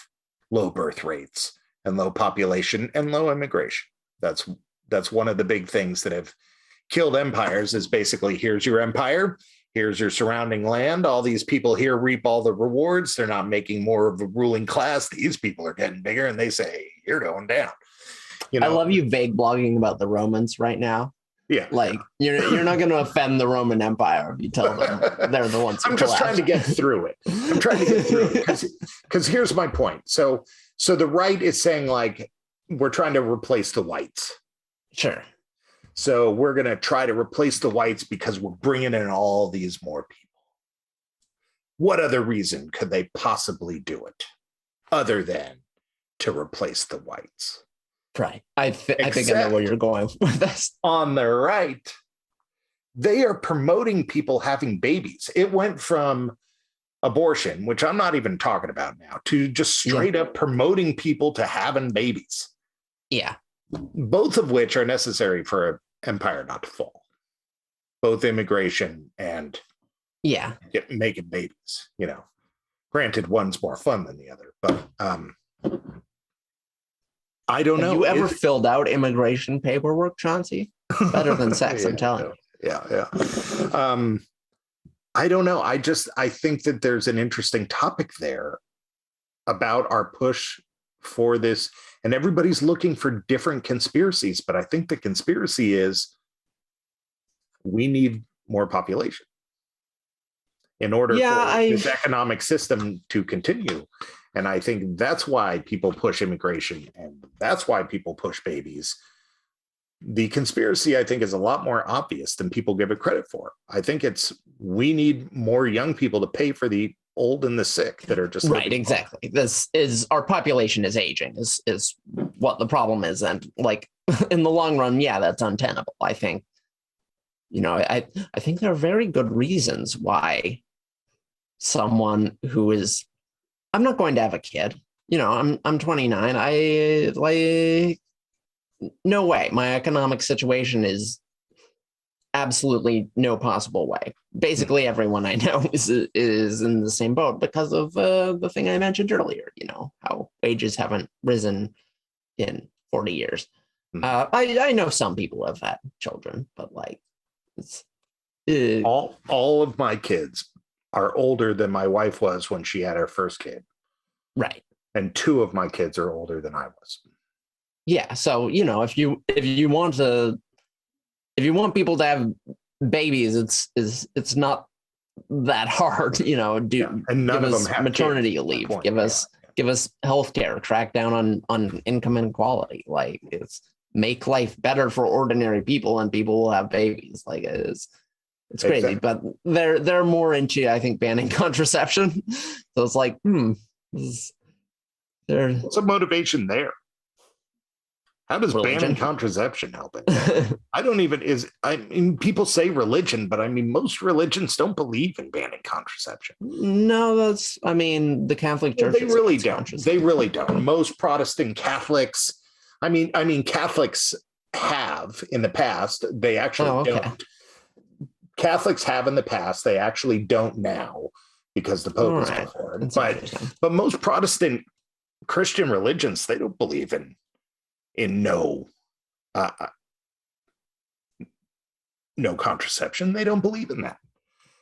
low birth rates and low population and low immigration. That's one of the big things that have killed empires is basically here's your empire, here's your surrounding land. All these people here reap all the rewards. They're not making more of a ruling class. These people are getting bigger and they say, you're going down. You know? I love you vague blogging about the Romans right now. Yeah. Like you're not going to offend the Roman Empire if you tell them they're the ones. I'm just trying to get through it. I'm trying to get through it because here's my point. So the right is saying like, we're trying to replace the whites. Sure. So we're going to try to replace the whites because we're bringing in all these more people. What other reason could they possibly do it other than to replace the whites? Right. I think I know where you're going with this. On the right, they are promoting people having babies. It went from abortion, which I'm not even talking about now, to just straight up promoting people to having babies. Yeah. Both of which are necessary for an empire not to fall. Both immigration and making babies, you know. Granted, one's more fun than the other, but I don't know. Have you ever filled out immigration paperwork, Chauncey? Better than sex, I'm telling you. Yeah. I don't know. I think that there's an interesting topic there about our push for this, and everybody's looking for different conspiracies, but I think the conspiracy is we need more population in order for this economic system to continue. And I think that's why people push immigration and that's why people push babies. The conspiracy, I think, is a lot more obvious than people give it credit for. I think we need more young people to pay for the old and the sick that are just right. Exactly. This is our population is aging is what the problem is. And like in the long run, that's untenable. I think, I think there are very good reasons why someone who is, I'm not going to have a kid. I'm 29. No way. My economic situation is absolutely no possible way. Basically, everyone I know is in the same boat because of the thing I mentioned earlier. How wages haven't risen in 40 years. I know some people have had children, but like it's all of my kids are older than my wife was when she had her first kid. Right. And 2 of my kids are older than I was. Yeah. So, if you want people to have babies, it's not that hard, and none give of us them have maternity leave, give us healthcare, crack down on income inequality. Like it's make life better for ordinary people and people will have babies. Like it's crazy, but they're more into, I think, banning contraception. So it's like, what's a motivation there? How does banning contraception help it? People say religion, but most religions don't believe in banning contraception. No, the Catholic Church. They really don't. They really don't. Most Protestant Catholics, Catholics have in the past. They actually don't. Catholics have in the past. They actually don't now because the Pope is before it. But most Protestant Christian religions, they don't believe in no contraception. They don't believe in that.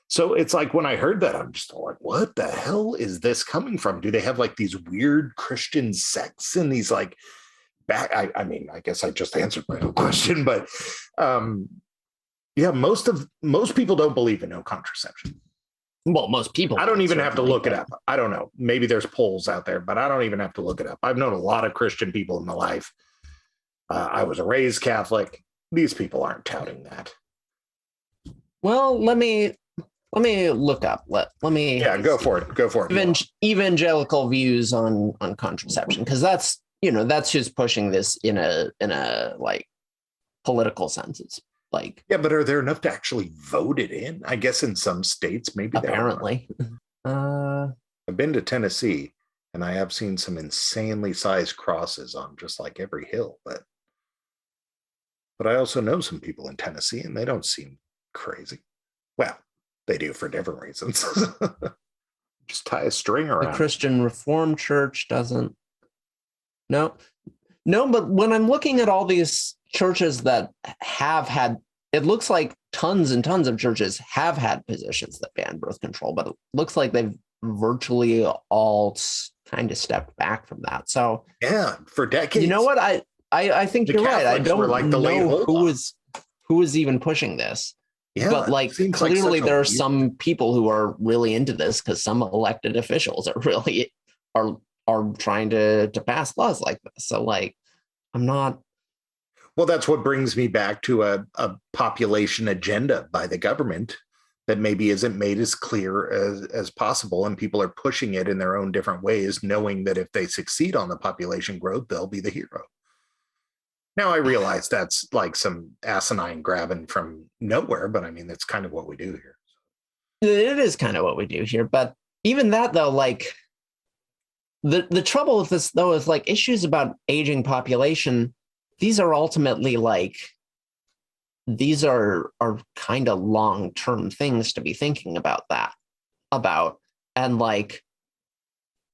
So it's like when I heard that, I'm just like, what the hell is this coming from? Do they have like these weird Christian sects and these like I mean, I guess I just answered my own question, but yeah, most people don't believe in no contraception. Well, most people. I don't even have to look it up. I don't know. Maybe there's polls out there, but I don't even have to look it up. I've known a lot of Christian people in my life. I was raised Catholic. These people aren't touting that. Well, let me look up. Let me. Yeah, go for it. Evangelical views on contraception, because that's who's pushing this in a like political senses. Like, yeah, but are there enough to actually vote it in? I guess in some states, maybe. Apparently. I've been to Tennessee, and I have seen some insanely sized crosses on just like every hill. But I also know some people in Tennessee, and they don't seem crazy. Well, they do for different reasons. Just tie a string around. The Christian Reformed Church doesn't. No, but when I'm looking at all these churches that have had, it looks like tons and tons of churches have had positions that ban birth control, but it looks like they've virtually all kind of stepped back from that. So yeah, for decades. You know what? I think you're right. I don't like know who is even pushing this. Yeah, but like clearly there are some people who are really into this, because some elected officials are really are trying to pass laws like this. So like, I'm not. Well, that's what brings me back to a population agenda by the government that maybe isn't made as clear as possible. And people are pushing it in their own different ways, knowing that if they succeed on the population growth, they'll be the hero. Now, I realize that's like some asinine grabbing from nowhere, but I mean, that's kind of what we do here. It is kind of what we do here. But even that, though, like the trouble with this, though, is like issues about aging population. These are ultimately like, these are kind of long-term things to be thinking about. And like,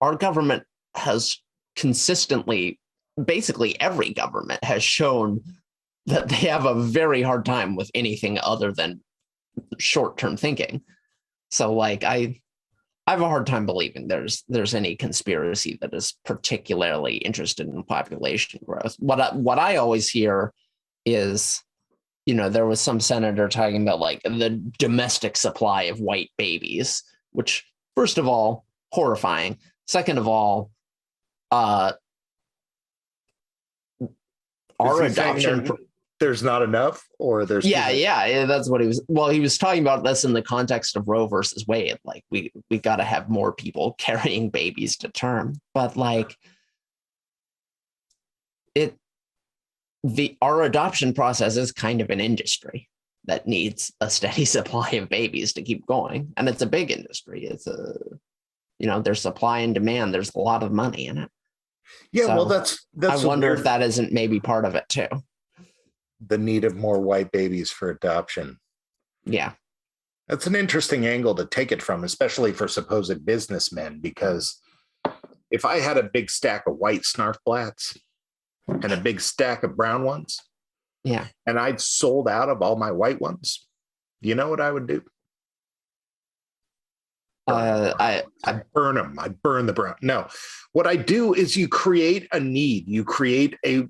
our government has consistently, basically every government has shown that they have a very hard time with anything other than short-term thinking. So like, I have a hard time believing there's any conspiracy that is particularly interested in population growth. What I always hear is, there was some senator talking about like the domestic supply of white babies, which first of all, horrifying. Second of all, our adoption. There's not enough, or there's yeah, that's what he was talking about this in the context of Roe versus Wade. Like we got to have more people carrying babies to term, but like our adoption process is kind of an industry that needs a steady supply of babies to keep going, and it's a big industry. It's there's supply and demand. There's a lot of money in it. Yeah, so well, that's I wonder if that isn't maybe part of it too. The need of more white babies for adoption. Yeah. That's an interesting angle to take it from, especially for supposed businessmen, because if I had a big stack of white snarfblats and a big stack of brown ones, yeah, and I'd sold out of all my white ones, you know what I would do? I burn them. I burn the brown. No, what I do is you create a need. You create a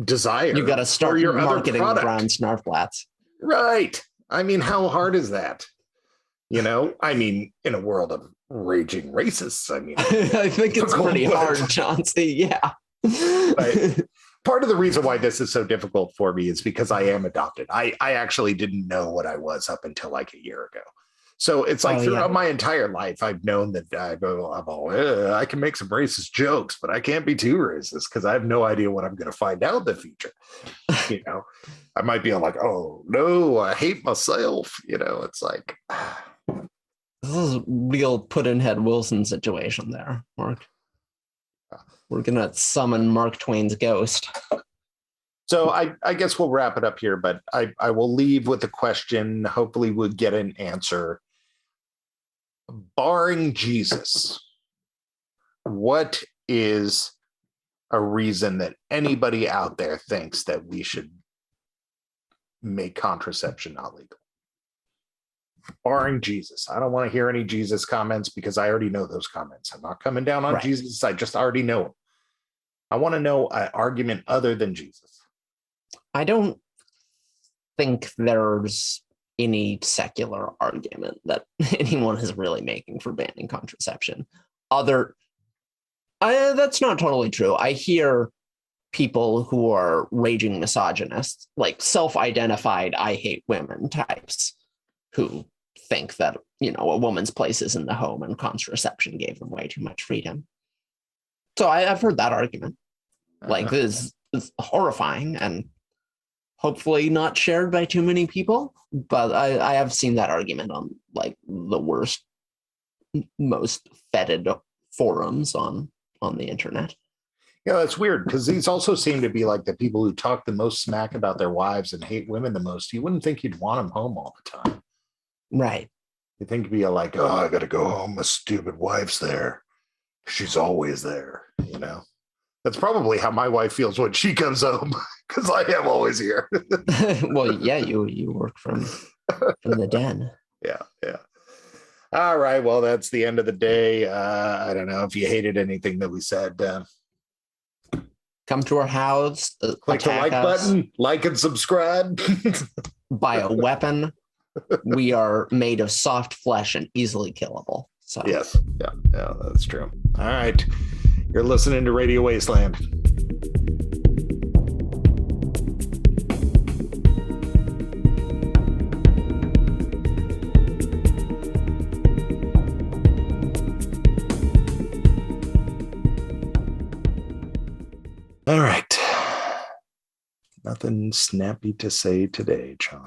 desire. You got to start your marketing the brown snarfblats. Right. I mean, how hard is that? I mean, in a world of raging racists, I mean, I think it's pretty hard, Chauncey. Yeah. But part of the reason why this is so difficult for me is because I am adopted. I actually didn't know what I was up until like a year ago. So it's like throughout my entire life, I've known that I can make some racist jokes, but I can't be too racist because I have no idea what I'm going to find out in the future. I might be like, oh, no, I hate myself. It's like. This is a real Puddinhead Wilson situation there, Mark. We're going to summon Mark Twain's ghost. So I guess we'll wrap it up here, but I will leave with a question. Hopefully we'll get an answer. Barring Jesus, what is a reason that anybody out there thinks that we should make contraception not legal. Barring Jesus. I don't want to hear any Jesus comments because I already know those comments. I'm not coming down on Right. Jesus. I just already know him. I want to know an argument other than Jesus. I don't think there's any secular argument that anyone is really making for banning contraception. That's not totally true. I hear people who are raging misogynists, like self-identified I hate women types, who think that, a woman's place is in the home and contraception gave them way too much freedom. So I've heard that argument. Like, this is horrifying and hopefully not shared by too many people, but I have seen that argument on like the worst, most fetid forums on the internet. Yeah, that's weird because these also seem to be like the people who talk the most smack about their wives and hate women the most. You wouldn't think you'd want them home all the time. Right. You think you'd be like, oh, I got to go home. My stupid wife's there. She's always there, That's probably how my wife feels when she comes home because I am always here. Well, yeah, you work from the den. Yeah. All right. Well, that's the end of the day. I don't know if you hated anything that we said. Come to our house. Click the like button, like and subscribe. Buy a weapon. We are made of soft flesh and easily killable. So yes. Yeah, that's true. All right. You're listening to Radio Wasteland. All right. Nothing snappy to say today, Chauncey.